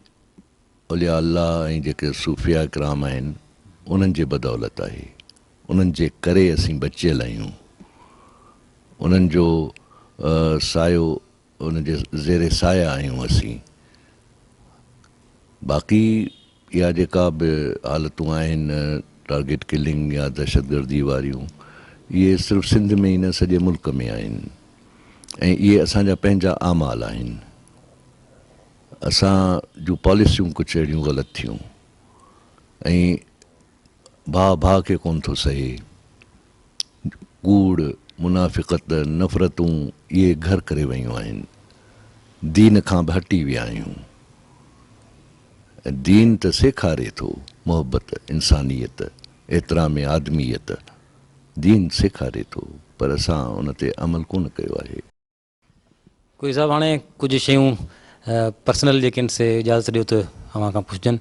औलिया अल्लाह ऐं जेके सूफ़िया इकराम आहिनि उन्हनि जे बदौलत आहे। उन्हनि जे करे असीं बचियल आहियूं। उन्हनि जो सायो, उन जे ज़ेरे साया आहियूं असीं। बाक़ी इहा जेका बि हालतूं आहिनि टारगेट किलिंग या दहशतगर्दी वारियूं, इहे सिर्फ़ु सिंध में ई न सॼे मुल्क में आहिनि ऐं इहे असांजा पंहिंजा आमाल आहिनि। असां जूं पॉलिसियूं कुझु अहिड़ियूं ग़लति थियूं ऐं भाउ भाउ खे कोन थो सहे। कूड़, मुनाफ़िक़त, नफ़रतूं इहे घर करे वयूं आहिनि। दीन खां बि हटी विया आहियूं। दीन त सेखारे थो मोहबत, इंसानियत, एतिराम आदमियत, दीन सेखारे थो, पर असां उन ते अमल कोन कयो आहे। कोई साहब हाणे कुझु शयूं पर्सनल जेके आहिनि से इजाज़त ॾियो त अव्हां खां पुछजनि।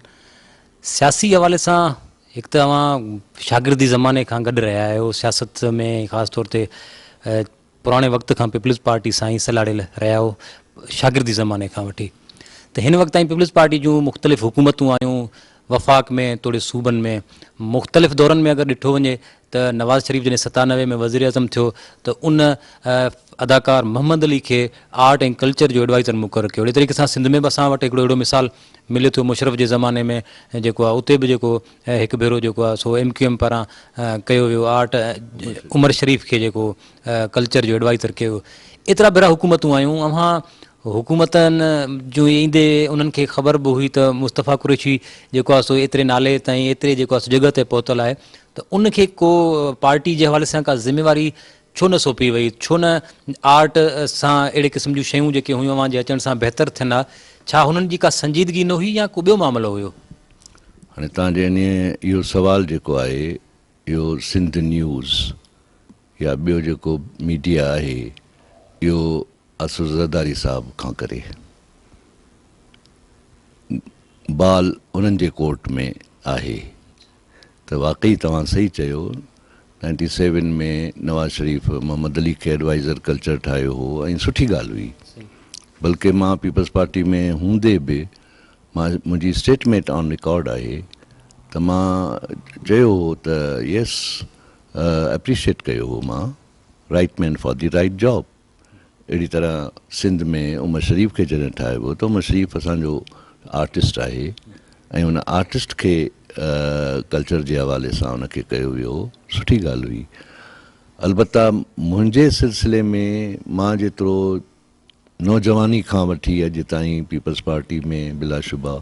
सियासी हवाले सां हिकु त अव्हां शागिर्दी ज़माने खां गॾु रहिया आहियो, सियासत में ख़ासि तौर ते पुराणे वक़्त खां पीपल्स पार्टी सां ई सलाड़ियल रहिया हो शागिर्दी ज़माने खां वठी। त हिन वक़्त ताईं पीपल्स पार्टी जूं मुख़्तलिफ़ हुकूमतूं आयूं, वफ़ाक़ में तोड़े सूबनि में मुख़्तलिफ़ दौरनि में अगरि ॾिठो वञे त नवाज़ शरीफ़ जॾहिं 97 में वज़ीर अज़म थियो त उन अदाकार मोहम्मद अली खे आर्ट ऐं कल्चर जो एडवाइज़र मुक़ररु कयो। अहिड़े तरीक़े सां सिंध में बि असां वटि हिकिड़ो अहिड़ो मिसाल मिले थो मुशरफ जे ज़माने में जेको आहे उते बि जेको हिकु भेरो जेको आहे सो MQM पारां कयो वियो आर्ट उमर शरीफ़ खे जेको कल्चर जो एडवाइज़र कयो। एतिरा भेरा हुकूमतूं आयूं अव्हां हुकूमतनि जो ईंदे उन्हनि खे ख़बर बि हुई त मुस्तफ़ा कुरैशी जेको आहे सो एतिरे नाले ताईं एतिरे जेको आहे जॻह ते पहुतल आहे त उनखे को पार्टी जे हवाले सां का ज़िम्मेवारी छो न सौंपी वई, छो न आर्ट सां अहिड़े क़िस्म जूं शयूं जेके हुयूं अव्हां जे अचण सां बहितर थियनि हा, छा हुननि जी का संजीदगी न हुई या को ॿियो मामिलो हुयो? हाणे तव्हांजे इन इहो सुवालु जेको आहे इहो सिंध न्यूज़ या ॿियो जेको मीडिया आहे इहो असुर ज़रदारी साहब खां करे बाल उन्हनि जे कोर्ट में आहे त वाक़ई तव्हां सही चयो 97 में नवाज़ शरीफ़ मोहम्मद अली खे एडवाइज़र कल्चर ठाहियो हो ऐं सुठी ॻाल्हि हुई। बल्कि मां पीपल्स पार्टी में हूंदे बि मुंहिंजी स्टेटमेंट ऑन रिकॉर्ड आहे त मां चयो हो त यस एप्रिशिएट कयो हो मां right man for the right job. अहिड़ी तरह सिंध में उमर शरीफ़ खे जॾहिं ठाहिबो त उमर शरीफ़ असांजो आर्टिस्ट आहे ऐं उन आर्टिस्ट खे कल्चर जे हवाले सां उनखे कयो वियो, सुठी ॻाल्हि हुई। अलबत्ता मुंहिंजे सिलसिले में मां जेतिरो नौजवानी खां वठी अॼु ताईं पीपल्स पार्टी में बिलाशुबा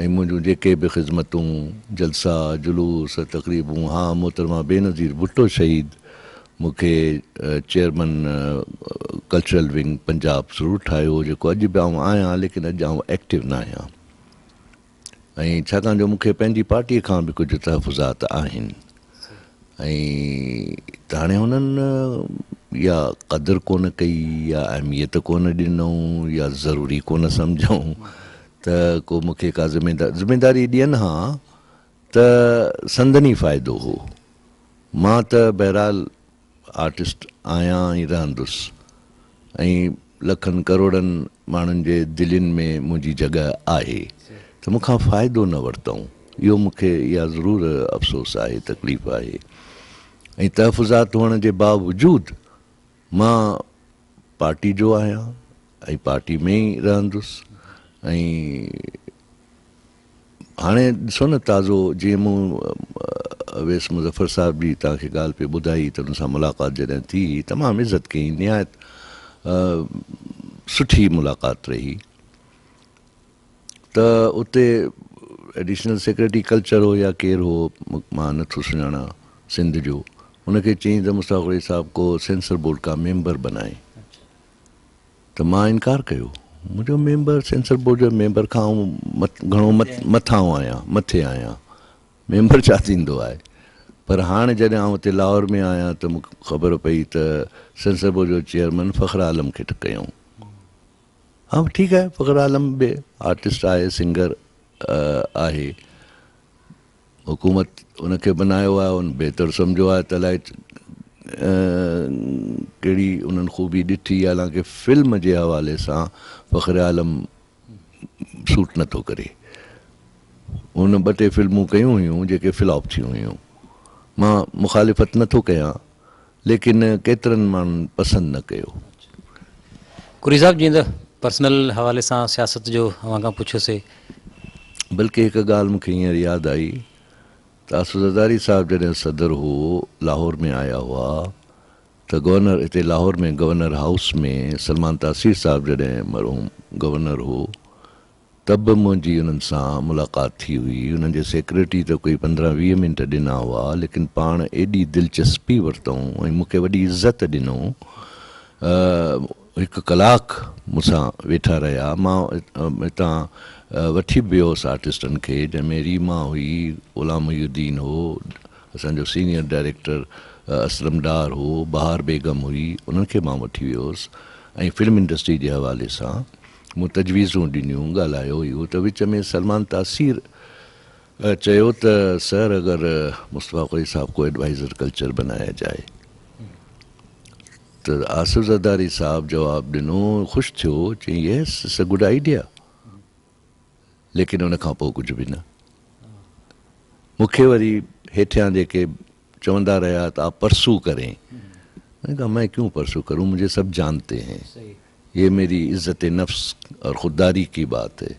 ऐं मुंहिंजूं जेके बि ख़िदमतूं जलसा जुलूस तक़रीबूं, हा मोहतरमा बेनज़ीर भुट्टो शहीद मूंखे चेयरमैन कल्चरल विंग पंजाब ज़रूरु ठाहियो जेको अॼु बि आउं आहियां, लेकिन अॼु आउं एक्टिव न आहियां ऐं छाकाणि जो मूंखे पंहिंजी पार्टीअ खां बि कुझु तहफ़ुज़ात आहिनि ऐं त हाणे हुननि या क़दुरु कोन कई या अहमियत कोन ॾिनऊं या ज़रूरी कोन सम्झूं त को मूंखे का ज़िमेदारी ॾियनि हा त संदनी फ़ाइदो हो। मां त बहरहाल आर्टिस्ट आहियां ऐं रहंदुसि ऐं लखनि करोड़नि माण्हुनि जे दिलनि में मुंहिंजी जॻह आहे त मूंखां फ़ाइदो न वरितऊं, इहो मूंखे इहा ज़रूरु अफ़सोस आहे, तकलीफ़ आहे। ऐं तहफ़ुज़ात हुअण जे बावजूदि मां पार्टी जो आहियां ऐं पार्टी में ई रहंदुसि ऐं हाणे ॾिसो न ताज़ो जीअं मूं अवैस मुज़फ़र साहिब जी तव्हांखे ॻाल्हि पे ॿुधाई त हुन सां मुलाक़ात जॾहिं थी तमामु इज़त कई, निहायत सुठी मुलाक़ात रही त उते एडिशनल सेक्रेटरी कल्चर हो या केरु हो मां नथो सुञाणा सिंध जो, उनखे चयईं त मुस्तफ़ा कुरैशी साहब को सेंसर बोर्ड का मेंबर बनाए त मां इनकार कयो। मुंहिंजो मेंबर सेंसर बोर्ड जो मेंबर खां घणो मथे आहियां, मेंबर छा थींदो आहे। पर हाणे जॾहिं आउं हिते लाहौर में आहियां त मूंखे ख़बर पई त सेंसर बोर्ड जो चेयरमैन फ़ख्र आलम खे कयूं। हा ठीकु आहे, फ़ख्र आलम बि आर्टिस्ट आहे, सिंगर आहे, हुकूमत उनखे बनायो आहे, उन बहितर सम्झो आहे त अलाए कहिड़ी उन्हनि ख़ूबी ॾिठी, हालांकि फिल्म जे हवाले सां फ़ख्र आलम सूट नथो करे। उन 2-3 फिल्मूं कयूं हुयूं जेके फ्लॉप थियूं हुयूं, मां मुखालिफ़त नथो कयां, लेकिन केतिरनि माण्हुनि पसंदि न कयो। कुरैशी साहब जीअं त पर्सनल हवाले सां सियासत जो अव्हां खां पुछियोसीं, बल्कि हिकु ॻाल्हि मूंखे हींअर यादि आई त असुर ज़रदारी साहिब जॾहिं सदर हो लाहौर में आया हुआ त गवर्नर हिते लाहौर में गवर्नर हाउस में सलमान तासीर साहिब जॾहिं मरहूम गवर्नर हो तब बि मुंहिंजी उन्हनि सां मुलाक़ात थी हुई। उन्हनि जे सेक्रेटरी त कोई 15-20 मिंट ॾिना हुआ, लेकिन पाण एॾी दिलचस्पी वरितऊं ऐं मूंखे वॾी इज़त ॾिनऊं। 1 कलाक मूंसां वेठा रहिया, मां हितां वठी बि वियोसि आर्टिस्टनि खे, जंहिंमें रीमा हुई, ग़ुलाम मुहीउद्दीन हो, असांजो सीनियर डायरेक्टर असलम डार हो, बहार बेगम हुई, उन्हनि खे मां वठी वियोसि ऐं फिल्म इंडस्ट्री जे हवाले सां मूं तजवीज़ूं ॾिनियूं, ॻाल्हायो इहो त विच में सलमान तासीर चयो त सर अगरि मुस्तफ़ा कुरैशी साहब को एडवाइज़र कल्चर बनाया जाए त आसिफ ज़रदारी साहब जवाबु ॾिनो, ख़ुशि थियो, चई यस इट्स अ गुड आइडिया, लेकिन उन खां पोइ कुझु बि न। मूंखे वरी हेठियां जेके चवंदा रहा त आप परसू करें, मैंने कहा मैं क्यों परसू करूं, मुझे सब जानते हैं, ये मेरी इज़्ज़त नफ्स और ख़ुददारी की बात है।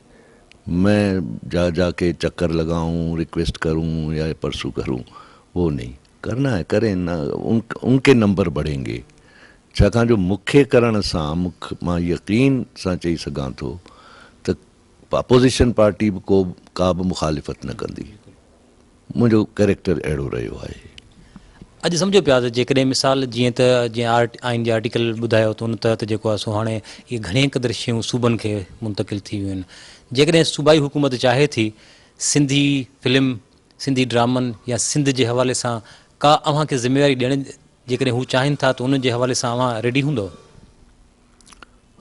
मैं जाके चक्कर लगाऊं, रिक्वेस्ट करूं या परसू करूं, वो नहीं करना है, करें ना, उनके नंबर बढ़ेंगे। छाकाणि जो मूंखे करण सां मां यकीन सां चई सघां थो त अपोज़िशन पार्टी बि का बि मुखालिफ़त न कंदी। मुंहिंजो कैरेक्टर अहिड़ो रहियो आहे। अॼु सम्झो पिया त जेकॾहिं मिसाल जीअं आइन जे आर्टिकल ॿुधायो त उन तहत जेको आहे सो हाणे इहे घणे क़दुरु शयूं सूबनि खे मुंतक़िल थी वियूं आहिनि। जेकॾहिं सूबाई हुकूमत चाहे थी सिंधी फिल्म, सिंधी ड्रामनि या सिंध जे हवाले सां का अव्हांखे ज़िम्मेवारी ॾियण, जेकॾहिं हू चाहिनि था त उन जे हवाले सां अव्हां रेडी हूंदव?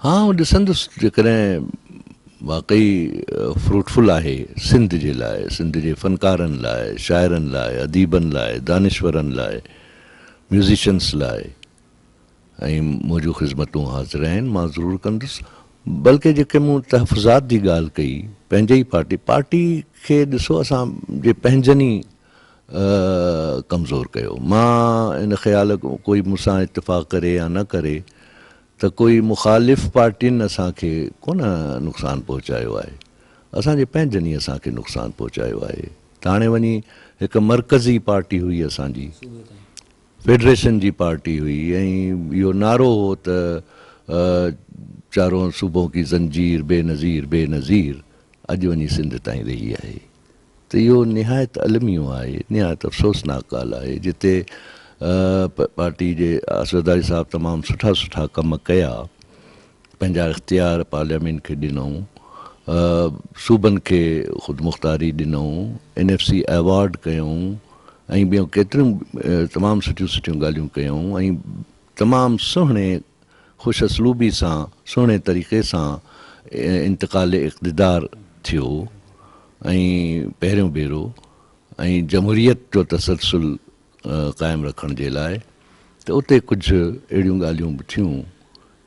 हाँ, वो ॾिसंदुसि जेकॾहिं वाकई फ्रूटफुल आहे सिंध जे लाइ, सिंध जे फ़नकारनि लाइ, शाइरनि लाइ, अदीबनि लाइ, दानिश्वरनि लाइ, म्यूज़िशन्स लाइ, ऐं मुंहिंजूं ख़िदमतूं हाज़िर आहिनि, मां ज़रूरु कंदुसि। बल्कि जेके मूं तहफ़ुज़ात जी ॻाल्हि कई, पंहिंजे ई पार्टी खे ॾिसो असांजे पंहिंजनि ई कमज़ोर कयो। मां इन ख़्याल कोई मूंसां इत्तिफ़ाक़ करे या न करे त कोई मुखालिफ़ पार्टियुनि असांखे कोन नुक़सानु पहुचायो आहे, असांजे पंहिंजनि ई असांखे नुक़सानु पहुचायो आहे। त हाणे वञी हिकु मरकज़ी पार्टी हुई असांजी, फेडरेशन जी पार्टी हुई, ऐं इहो नारो हो त चारों सूबों की ज़ंजीर बेनज़ीर बेनज़ीर, अॼु वञी सिंध ताईं रही आहे। त इहो निहायत अलमियो आहे, निहायत अफ़सोसनाक ॻाल्हि आहे, जिते पार्टी जे असरदारी साहब तमामु सुठा सुठा कम कया, पंहिंजा इख़्तियार पार्लियामेंट खे ॾिनऊं, सूबनि खे ख़ुदमुख़्तारी ॾिनऊं, NFC अवॉर्ड कयूं, ऐं ॿियूं केतिरियूं तमामु सुठियूं सुठियूं ॻाल्हियूं कयूं, ऐं तमामु सुहिणे ख़ुशि असलूबी सां सुहिणे तरीक़े सां इंतक़ाल इक़्तिदार थियो, ऐं पहिरियों भेरो ऐं जमहूरियत जो तसलसुल क़ाइमु रखण जे लाइ। त उते कुझु अहिड़ियूं ॻाल्हियूं बि थियूं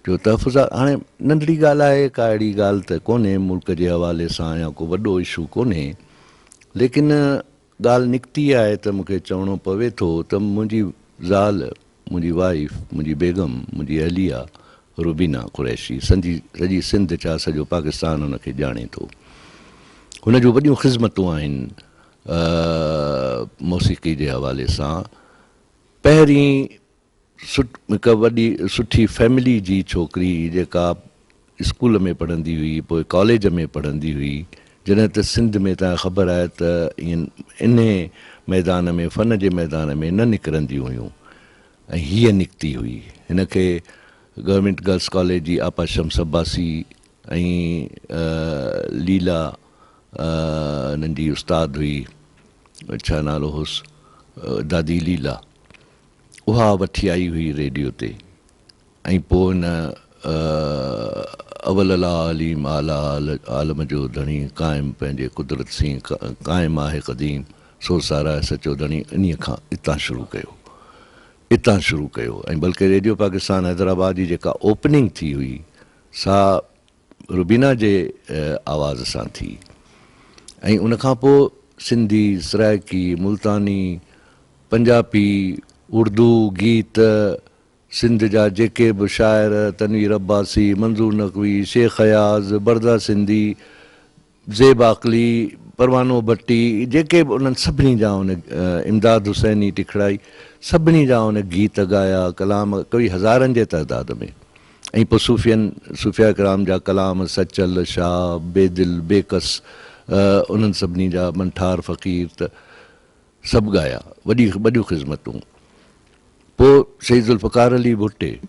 जो तहफ़ुज़ात, हाणे नंढड़ी ॻाल्हि आहे, का अहिड़ी ॻाल्हि त कोन्हे मुल्क जे हवाले सां या को वॾो इशू कोन्हे, लेकिन ॻाल्हि निकिती आहे त मूंखे चवणो पवे थो त मुंहिंजी ज़ाल, मुंहिंजी वाइफ, मुंहिंजी बेगम, मुंहिंजी अहलिया रुबीना कुरैशी, सॼी सिंध छा सॼो पाकिस्तान हुनखे ॼाणे थो। हुन जूं वॾियूं ख़िदमतूं आहिनि मौसीक़ी जे हवाले सां। पहिरीं हिकु वॾी सुठी फैमिली जी छोकिरी जेका स्कूल में पढ़ंदी हुई, पोइ कॉलेज में पढ़ंदी हुई, जॾहिं त सिंध में तव्हां ख़बर आहे त इन मैदान में, फ़न जे मैदान में न निकिरंदियूं हुयूं, ऐं हीअ निकिती हुई। हिनखे गवर्नमेंट गर्ल्स कॉलेज जी आपा शम्स अब्बासी ऐं लीला नंढी उस्ताद हुई, छा नालो हुसि, दादी लीला, उहा वठी आई हुई रेडियो ते, ऐं पोइ हिन अवल अलीम आलम जो धणी क़ाइमु पंहिंजे कुदरत सी क़ाइमु आहे क़दीम सो सारा सचो धणी, इन्हीअ खां इतां शुरू कयो। ऐं बल्कि रेडियो पाकिस्तान हैदराबाद जी जेका ओपनिंग थी हुई सा रुबीना जे आवाज़ सां थी, ऐं उनखां पोइ सिंधी, सराइकी, मुल्तानी, पंजाबी, उर्दू गीत, सिंध जा जेके बि शाइर, तनवीर अब्बासी, मंज़ूर नक़वी, शेख अयाज़, बरदा सिंधी, ज़ेब आकली, परवानो भट्टी, जेके बि उन्हनि सभिनी जा उन इमदाद हुसैनी टिखड़ाई, सभिनी जा उन गीत ॻाया, कलाम कोई हज़ारनि जे तइदाद में, ऐं पोइ सूफ़िया कराम जा कलाम, सचल, शाह, बेदिल, बेकस, उन्हनि सभिनी जा मंठार फ़क़ीर, त सभु ॻाया, वॾियूं ख़िदमतूं। पोइ शहीद ज़ुल्फ़कार अली भुट्टे,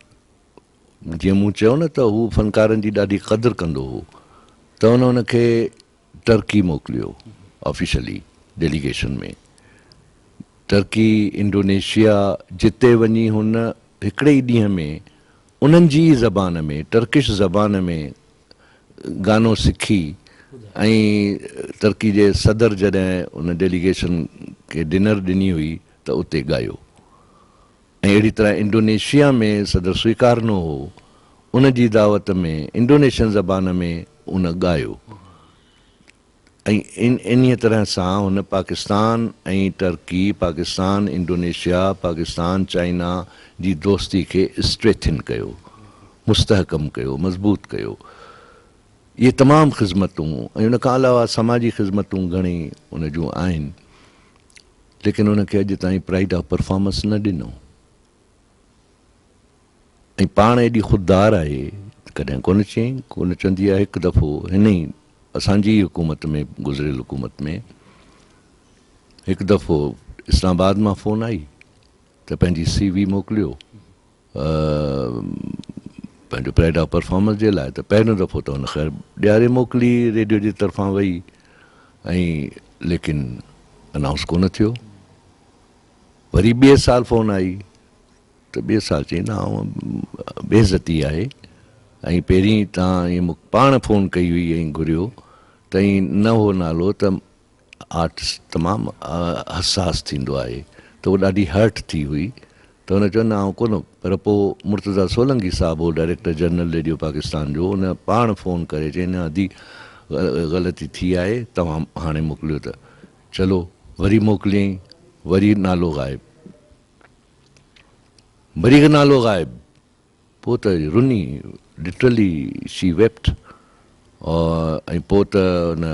जीअं मूं चयो न त हू फ़नकारनि जी ॾाढी क़दुरु कंदो हो, त हुनखे टर्की मोकिलियो ऑफिशियली डेलीगेशन में। टर्की, इंडोनेशिया, जिते वञी हुन हिकिड़े ई ॾींहं में उन्हनि जी ज़बान में, टर्किश ज़बान में गानो सिखी, ऐं टर्की जे सदर जॾहिं उन डेलीगेशन खे डिनर ॾिनी हुई त उते ॻायो, ऐं अहिड़ी तरह इंडोनेशिया में सदर स्वीकारनो हो, उन जी दावत में इंडोनेशियन ज़बान में उन ॻायो। इन तरह सां हुन पाकिस्तान ऐं Turkey, Pakistan Indonesia, Pakistan China जी दोस्ती खे स्ट्रेथिन कयो, मुस्तहकम कयो, मज़बूत कयो। ये तमामु ख़िदमतूं ऐं उन खां अलावा समाजी ख़िदमतूं घणी उन जूं आहिनि, लेकिन उनखे अॼु ताईं प्राइड ऑफ परफॉर्मेंस न ॾिनो। ऐं पाण एॾी ख़ुददार आहे, कॾहिं कोन चयईं, कोन चवंदी आहे। हिकु दफ़ो हिन ई असांजी हुकूमत में, गुज़िरियल हुकूमत में हिकु दफ़ो इस्लामाबाद मां फ़ोन आई त पंहिंजी CV मोकिलियो पंहिंजो प्राइड ऑफ परफॉर्मेंस जे लाइ। त पहिरियों दफ़ो त हुन ख़ैर ॾियारे मोकिली रेडियो जी तरफ़ां वई, ऐं लेकिन अनाउंस कोन थियो। वरी ॿिए साल फ़ोन आई त ॿिए साल चई न बेइज़ती आहे, ऐं पहिरीं तव्हां ईअं पाण फ़ोन कई हुई ऐं घुरियो त न हो नालो त आर्टिस्ट तमामु हसास थींदो आहे, त उहो ॾाढी हर्ट थी हुई। त हुन चयो न आउं कोन, पर पोइ मुर्तज़ा सोलंकी साहिबु हो डायरेक्टर जनरल रेडियो पाकिस्तान जो, उन पाण फ़ोन करे चई न अदी ग़लती थी आहे, तव्हां हाणे मोकिलियो त चलो। वरी मोकिलियईं, वरी नालो ग़ाइबु, वरी नालो ग़ाइबु। पोइ त रुनी लिटरली शी वेप्ट। और ऐं पोइ त हुन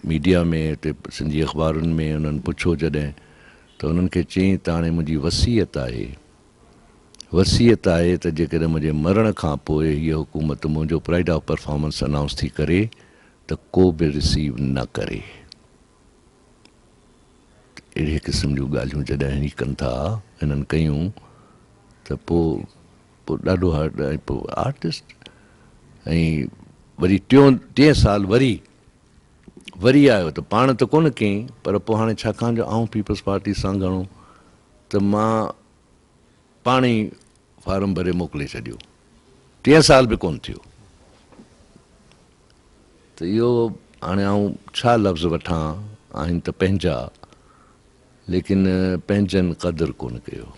मीडिया में हिते सिंधी अख़बारुनि में उन्हनि पुछो जॾहिं, त उन्हनि खे चयईं त हाणे मुंहिंजी वसीयत आहे, वसीयत आहे त जेकॾहिं मुंहिंजे मरण खां पोइ हीअ हुकूमत मुंहिंजो प्राइड ऑफ परफॉर्मेंस अनाउंस थी करे त को बि रिसीव न करे। अहिड़े क़िस्म जूं ॻाल्हियूं जॾहिं ही कनि था, हिननि कयूं त पोइ ॾाढो हार्ड। ऐं पोइ आर्टिस्ट, ऐं वरी टियों साल वरी आयो त पाण त कोन कयईं, पर पोइ हाणे छाकाणि जो आऊं पीपल्स पार्टी सां घणो, त मां पाण ई फार्म भरे मोकिले छॾियो। 3 साल बि कोन थियो। त इहो हाणे आऊं छा लफ़्ज़ वठां, आहिनि त पंहिंजा, लेकिन पंहिंजनि क़दुरु कोन कयो।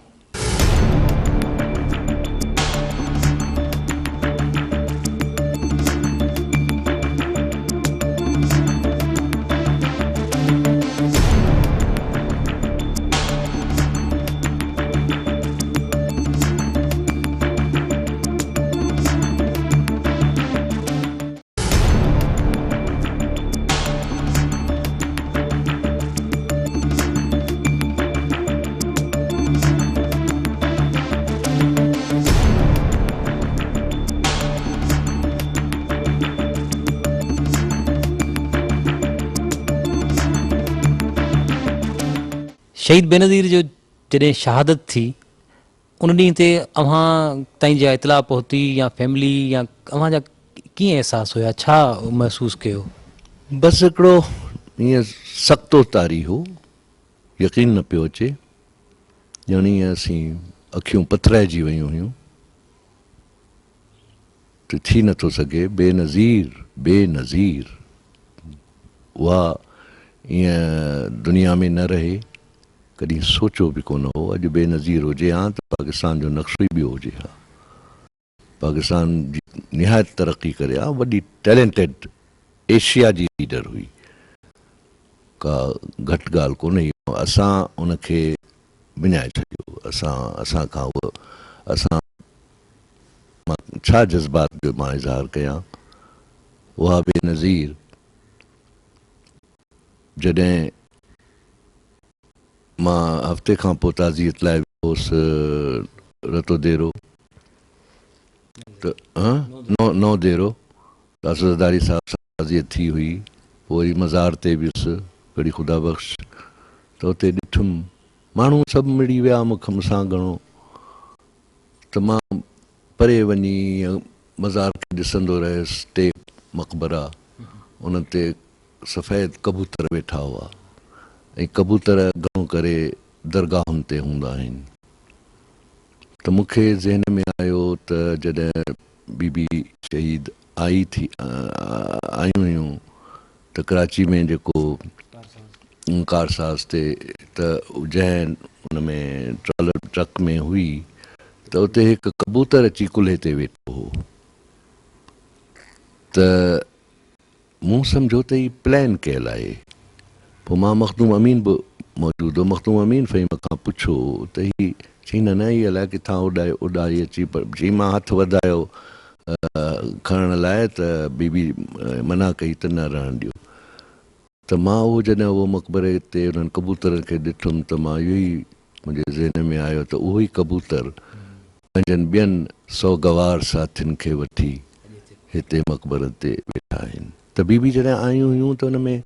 शहीद बेनज़ीर जो जॾहिं शहादत थी, उन ॾींहं ते अव्हां ताईं जा इतला पहुती, या फैमिली, या अव्हां जा कीअं अहसास हुया, छा महसूस कयो? बसि हिकिड़ो ईअं सख़्तो तारी हो, यकीन न पियो अचे, ॼणी असीं अखियूं पथराइजी वियूं हुयूं त थी नथो सघे। बेनज़ीर उहा ईअं दुनिया में न रहे, कॾहिं सोचो बि कोन हो अॼु बेनज़ीर हुजे हा त पाकिस्तान जो नक्शो ई ॿियो हुजे हा। पाकिस्तान जी निहायत तरक़ी करे हा, वॾी टैलेंटेड एशिया जी लीडर हुई, का घटि ॻाल्हि कोन्हे। असां उनखे विञाए छॾियो। असां खां उहो मां छा जज़्बात जो मां इज़हार कयां। उहा बेनज़ीर जॾहिं मां हफ़्ते खां पोइ ताज़ियत लाइ वियोसि रतोदेरो, त नौ देरो असरदारी साहिब सां ताज़ियत थी हुई। पोइ वरी मज़ार ते वियुसि कड़ी ख़ुदा बख़्श, त उते ॾिठुमि माण्हू सभु मिड़ी विया मूंसां घणो, त मां परे वञी मज़ार खे ॾिसंदो रहियुसि। 2 मक़बरा, उन ते सफ़ेद कबूतर वेठा हुआ, ऐं कबूतर घणो करे दरगाहुनि ते हूंदा आहिनि। त मूंखे ज़हन में आयो त जॾहिं बीबी शहीद आयूं हुयूं त कराची में जेको कारसाज़ ते, त जंहिं उन में ट्रक में हुई, त उते हिकु कबूतर अची कुल्हे ते वेठो हो। त मूं सम्झो त ही प्लान कयल आहे। पोइ मां मखदूम अमीन बि मौजूदु हो। मखदूम अमीन फहीम खां पुछो त ही चई न ही अलाए किथां उॾारी अची, पर जीअं मां हथु वधायो खणण लाइ त बीबी मना कई त न रहण ॾियो। त मां जॾहिं उहो मक़बरे ते उन्हनि कबूतरनि खे ॾिठुमि त मां इहो ई मुंहिंजे ज़हन में आयो त उहो ई कबूतर पंहिंजनि ॿियनि सौगवार साथियुनि खे वठी हिते मक़बरनि ते वेठा आहिनि। त बीबी जॾहिं आयूं हुयूं त हुन में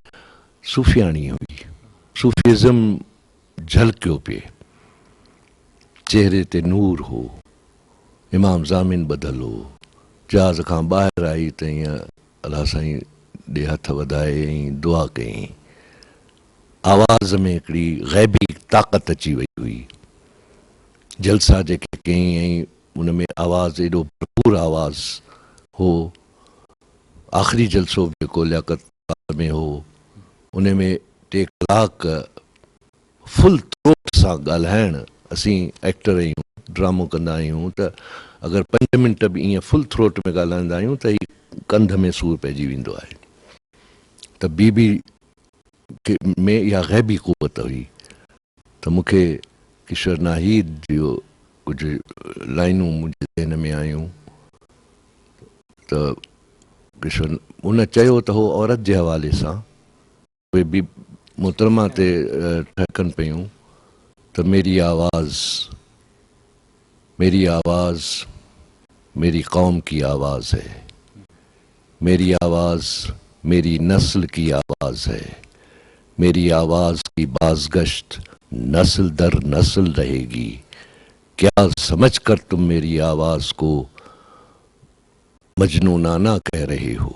सूफ़ियाणी हुई, सूफ़िज़म झलकियो पिए, चेहरे ते नूर हो, इमाम ज़ामिन ॿधल हो। जहाज़ खां ॿाहिरि आई त ईअं अलाह साईं ॾे हथ वधाए ऐं दुआ कयईं। आवाज़ में हिकिड़ी ग़ैबी ताक़त अची वई हुई। जलसा जेके कयईं ऐं उन में आवाज़ एॾो भरपूर आवाज़ हो। आख़िरी जलसो जेको लियाकत में हो उन में 3 कलाक फुल थ्रोट सां ॻाल्हाइण। असीं एक्टर आहियूं, ड्रामो कंदा आहियूं त अगरि 5 मिंट बि ईअं फुल थ्रोट में ॻाल्हाईंदा आहियूं त ही कंध में सूरु पइजी वेंदो आहे। त बीबी में इहा ग़ैबी क़ुवत हुई। त मूंखे किशोर नाहीद जो कुझु लाइनूं मुंहिंजे ज़हन में आयूं त किशोर उन चयो त हो औरत जे हवाले सां उहे बि मोहतरमा ते ठहकनि पियूं त मेरी आवाज़ मेरी कौम की आवाज़ है, मेरी आवाज़ मेरी नस्ल की आवाज़ है, मेरी आवाज़ की बाज़गश्त नस्ल दर नस्ल रहेगी। क्या समझकर तुम मेरी आवाज़ को मजनूनाना कह रहे हो,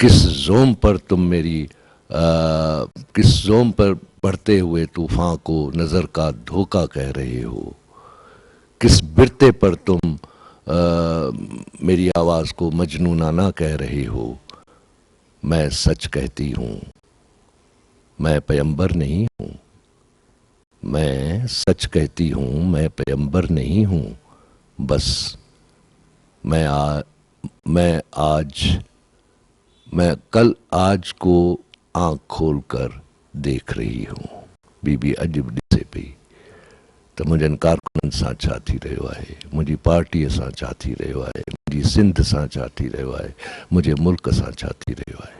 किस जोम पर तुम किस जोम पर बढ़ते हुए तूफान को नज़र का धोखा कह रहे हो, किस बिरते पर तुम मेरी आवाज़ को मजनूनाना कह रहे हो। मैं सच कहती हूँ, मैं पैगंबर नहीं हूँ, मैं सच कहती हूँ, मैं पैगंबर नहीं हूँ, बस मैं कल आज को आँख खोल कर देख रही हूँ। बीबी अॼु बि ॾिसे पई त मुंहिंजनि कारकुननि सां छा थी रहियो आहे, मुंहिंजी पार्टीअ सां छा थी रहियो आहे, मुंहिंजी सिंध सां छा थी रहियो आहे, मुंहिंजे मुल्क सां छा थी रहियो आहे।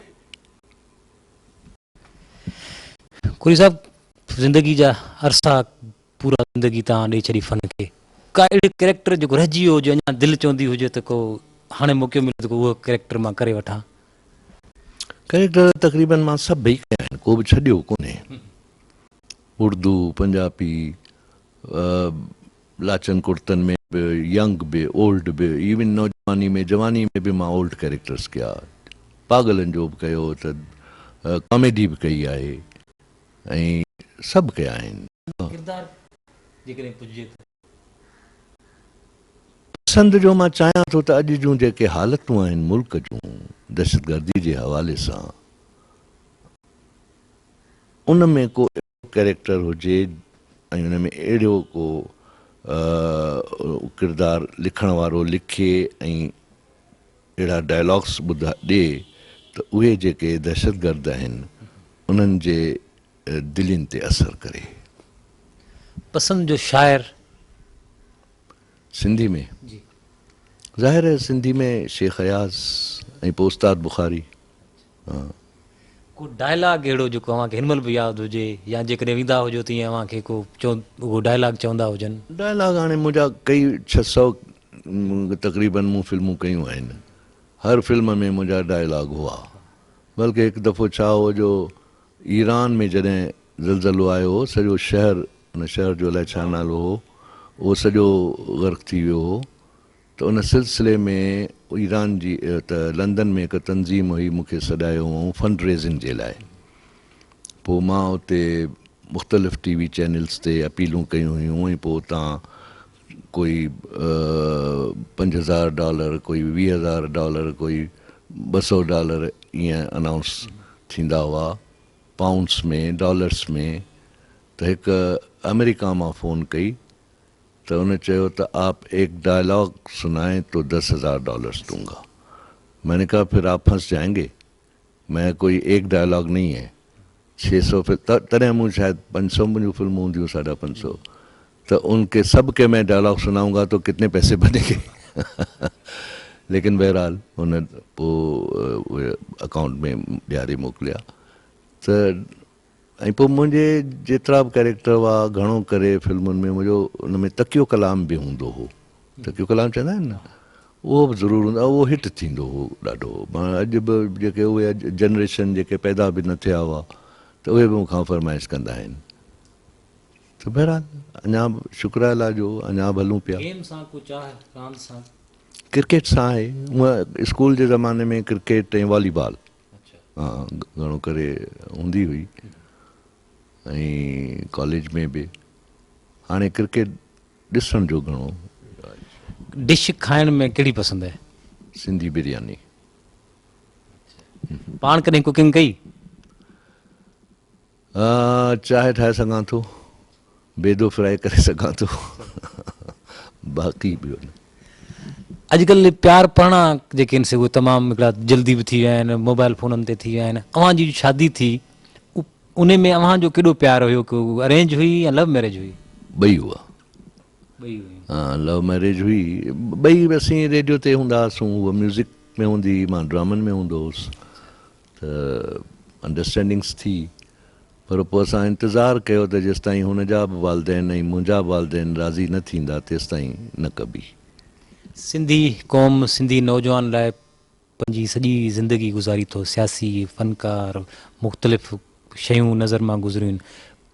कुरी साहब, ज़िंदगी जा अरसा पूरा ज़िंदगी तव्हां ॾेई छॾी फ़न खे, का अहिड़े कैरेक्टर जेको रहिजी वियो हुजे, अञा दिलि चवंदी हुजे त को हाणे मौक़ो मिले त को उहो कैरेक्टर मां करे वठां? कैरेक्टर तक़रीबन मां सभई कया आहिनि, को बि छॾियो कोन्हे। उर्दू, पंजाबी, लाचन कुर्तन में बि, यंग बि, ओल्ड बि, इवन नौजवानी में, जवानी में बि मां ओल्ड कैरेक्टर्स कया। पागलनि जो बि कयो त कॉमेडी बि कई आहे ऐं सभु कया आहिनि। पसंदि जो मां चाहियां थो त अॼु जूं जेके हालतूं आहिनि मुल्क जूं दहशतगर्दी जे हवाले सां, उन में को कैरेक्टर हुजे ऐं उन में अहिड़ो को किरदारु लिखण वारो लिखे ऐं अहिड़ा डायलॉग्स ॾे त उहे जेके दहशतगर्द आहिनि उन्हनि जे दिलनि ते असरु करे। पसंदि जो शाइर सिंधी में ज़ाहिर आहे, सिंधी में शेख अयाज़ ऐं पोइ उस्ताद बुखारी। को डायलॉग अहिड़ो जेको अव्हांखे हिनमहिल बि यादि हुजे, या जेकॾहिं वेंदा हुजो तीअं अव्हांखे को उहो डायलॉग चवंदा हुजनि? डायलॉग हाणे मुंहिंजा कई 600 तक़रीबन मूं फिल्मूं कयूं आहिनि। हर फिल्म में मुंहिंजा डायलॉग हुआ। बल्कि हिकु दफ़ो छा हो जो ईरान में जॾहिं ज़लज़लो आयो हो, सॼो शहर, उन शहर जो अलाए छा नालो हो, उहो सॼो ग़र्क़ थी वियो हो। त उन सिलसिले में ईरान जी त लंदन में हिकु तंज़ीम हुई, मूंखे सॾायो हुओ फंड रेज़िंग जे लाइ। पोइ मां उते मुख़्तलिफ़ टीवी चैनल्स ते अपीलूं कयूं हुयूं ऐं पोइ उतां कोई $5000, कोई $20000, कोई $200 ईअं अनाउंस थींदा हुआ, पाउंड्स में, डॉलर्स में। त हिकु अमेरिका मां फ़ोन कई त उन चयो त आप एक डायलॉग सुनाएं तो $10,000 दूंगा। मैंने कहा फिर आप फंस जाएंगे, मैं कोई एक डायलॉग नहीं है, 600 तॾहिं मूं शायद 500 मुंहिंजूं फिल्मूं हूंदियूं, 550, तो उनके सब के मैं डायलॉग सुनाऊंगा तो कितने पैसे बनेंगे। लेकिन बहरहाल उन पोइ अकाउंट में ॾियारे मोकिलिया। त ऐं पोइ मुंहिंजे जेतिरा बि कैरेक्टर हुआ घणो करे फिल्मुनि में मुंहिंजो उन में तकियो कलाम बि हूंदो हो। तकियो कलाम चवंदा आहिनि न, उहो बि ज़रूरु हूंदो, उहो हिट थींदो हो ॾाढो। मां अॼु बि जेके उहे जनरेशन जेके पैदा बि न थिया हुआ त उहे बि मूंखां फरमाइश कंदा आहिनि। त बहरहाल अञा शुक्र अलाह जो अञा बि हलूं पिया। गेम सां को चाह रांदि सां? क्रिकेट सां आहे, हूअं स्कूल जे ज़माने में क्रिकेट ऐं वॉलीबॉल हाँ घणो करे हूंदी हुई, ऐं कॉलेज में बि। हाणे क्रिकेट ॾिसण जो घणो। डिश खाइण में कहिड़ी पसंदि आहे? सिंधी बिरयानी। पाण कॾहिं कुकिंग कई? चांहि ठाहे सघां थो, बेदो फ्राई करे सघां थो, बाक़ी ॿियो न। अॼुकल्ह प्यार पढ़णा जेके आहिनि से उहे तमामु हिकिड़ा जल्दी बि थी विया आहिनि, मोबाइल फ़ोननि ते थी विया आहिनि। अव्हां जी शादी थी उन में अव्हां जो केॾो प्यार हुयो, कि अरेंज हुई या लव मैरिज हुई? ॿई हुआ। ॿई हुई। हाँ लव मैरिज हुई। ॿई असीं रेडियो ते हूंदा हुआसीं, उहा म्यूज़िक में हूंदी, मां ड्रामनि में हूंदो हुउसि, त अंडरस्टैंडिंग्स थी। पर पोइ असां इंतज़ारु कयो त जेसि ताईं हुन जा बि वालदेन ऐं मुंहिंजा बि वालदेन राज़ी न थींदा तेसि ताईं न कबी। सिंधी क़ौम, सिंधी नौजवान लाइ पंहिंजी सॼी ज़िंदगी गुज़ारी थो, सियासी, फ़नकार, मुख़्तलिफ़ शयूं नज़र मां गुज़रियूं आहिनि।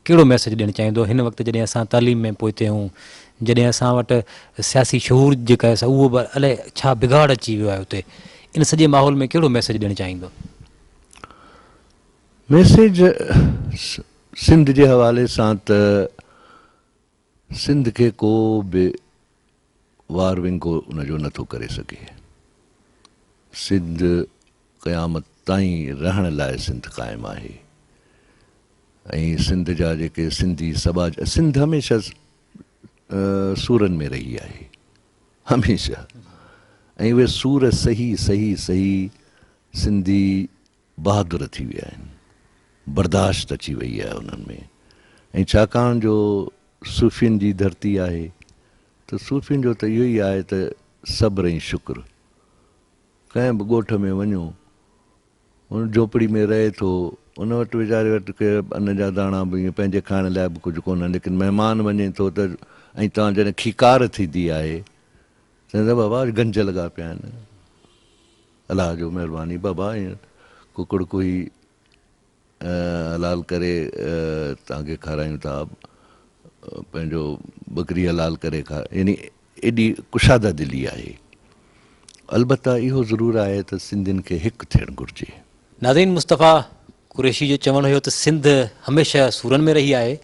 कहिड़ो मैसेज ॾियणु चाहींदो हिन वक़्तु जॾहिं असां तालीम में पहुते आहियूं, जॾहिं असां वटि सियासी शहूर जेका आहे उहो बि अलाए छा बिगाड़ अची वियो आहे हुते, इन सॼे माहौल में कहिड़ो मैसेज ॾियणु चाहींदो? मैसेज सिंध जे हवाले सां त सिंध खे को बि वार विंगो उनजो नथो करे सघे। सिंध क़यामत ताईं रहण लाइ सिंध क़ाइमु आहे, ऐं सिंध जा जेके सिंधी समाज, सिंध हमेशह सूरनि में रही आहे, हमेशह। ऐं उहे सूर सही सही सही सिंधी बहादुर थी विया आहिनि, बर्दाश्त अची वई आहे उन्हनि में। ऐं छाकाणि जो सूफ़ियुनि जी धरती आहे, त सूफ़ियुनि जो त इहो ई आहे त सब्र ऐं शुक्र। कंहिं बि ॻोठ में वञो, हुन झोपड़ी में रहे थो, उन वटि वीचारे वटि के अन्न जा दाणा बि ईअं पंहिंजे खाइण लाइ बि कुझु कोन्हनि, लेकिन महिमान वञे थो त ऐं तव्हां जॾहिं खीकार थींदी आहे चवंदा बाबा गंज लॻा पिया आहिनि, अलाह जो महिरबानी बाबा ईअं कुकड़ कोई हलाल करे तव्हांखे खारायूं था, पंहिंजो बकरी हलाल करे खा, यानी एॾी कुशादा दिली आहे। अलबत्ता इहो ज़रूरु आहे त सिंधियुनि खे हिकु थियणु घुरिजे। नाज़रीन, मुस्तफ़ा कुरैशी जो चवणु हुयो त सिंध हमेशह सूरनि में रही आहे,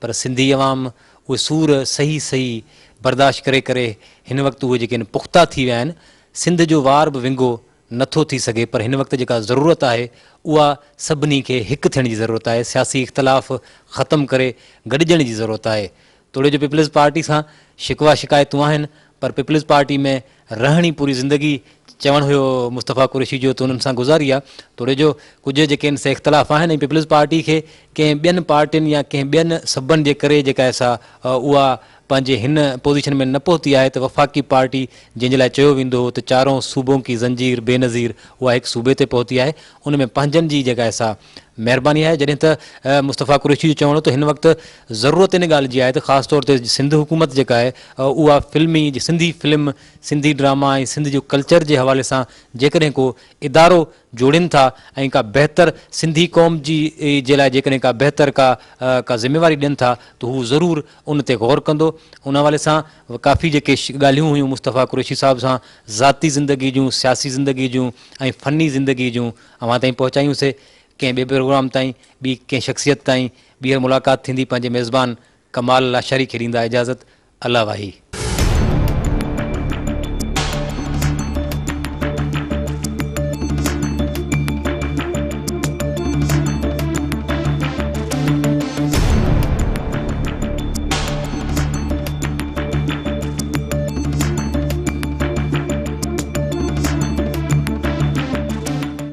पर सिंधी अवाम उहे सूर सही सही बर्दाश्त करे करे हिन वक़्तु उहे जेके आहिनि पुख़्ता थी विया आहिनि। सिंध जो वार बि विंगो नथो थी सघे, पर हिन वक़्तु जेका ज़रूरत आहे उहा सभिनी खे हिकु थियण जी ज़रूरत आहे, सियासी इख़्तिलाफ़ ख़तमु करे गॾिजण जी ज़रूरत आहे। तोड़े जो पीपल्स पार्टी सां शिकवा शिकायतूं आहिनि, पर पीपल्स पार्टी में रहणी पूरी ज़िंदगी चवणु हुयो मुस्तफ़ा कुरैशी जो, त उन्हनि सां गुज़ारी आहे। तोड़े जो कुझु जेके आहिनि से इख़्तिलाफ़ आहिनि, ऐं पीपल्स पार्टी खे कंहिं ॿियनि पार्टियुनि या कंहिं ॿियनि सबबनि जे करे जेका आहे सा उहा पंहिंजे हिन पोज़ीशन में न पहुती आहे, त वफ़ाक़ी पार्टी जंहिंजे लाइ चयो वेंदो हो त चारों सूबों की ज़ंजीर बेनज़ीर, उहा हिकु सूबे ते पहुती आहे। उन में पंहिंजनि जी जेका आहे सा महिरबानी आहे। जॾहिं त मुस्तफ़ा कुरैशी जो चवणो त हिन वक़्तु ज़रूरत इन ॻाल्हि जी आहे त ख़ासि तौर ते सिंध हुकूमत जेका आहे उहा फिल्मी सिंधी फिल्म, सिंधी ड्रामा ऐं सिंध जो कल्चर जे हवाले सां जेकॾहिं को इदारो जोड़िन था ऐं का बहितर सिंधी क़ौम जी जे लाइ जेकॾहिं का बहितर का ज़िम्मेवारी ॾियनि था, त हू ज़रूरु उन ते गौर कंदो। उन हवाले सां काफ़ी जेके ॻाल्हियूं हुयूं मुस्तफ़ा कुरैशी साहिब सां ज़ाती ज़िंदगी जूं, सियासी ज़िंदगी जूं ऐं फ़नी ज़िंदगी जूं अव्हां ताईं पहुचायूंसीं। कंहिं ॿिए प्रोग्राम ताईं, ॿी कंहिं शख़्सियत ताईं ॿीहर मुलाक़ात थींदी। पंहिंजे मेज़बान कमाल लाशारी खे ॾींदा इजाज़त। अल्लाह वाही।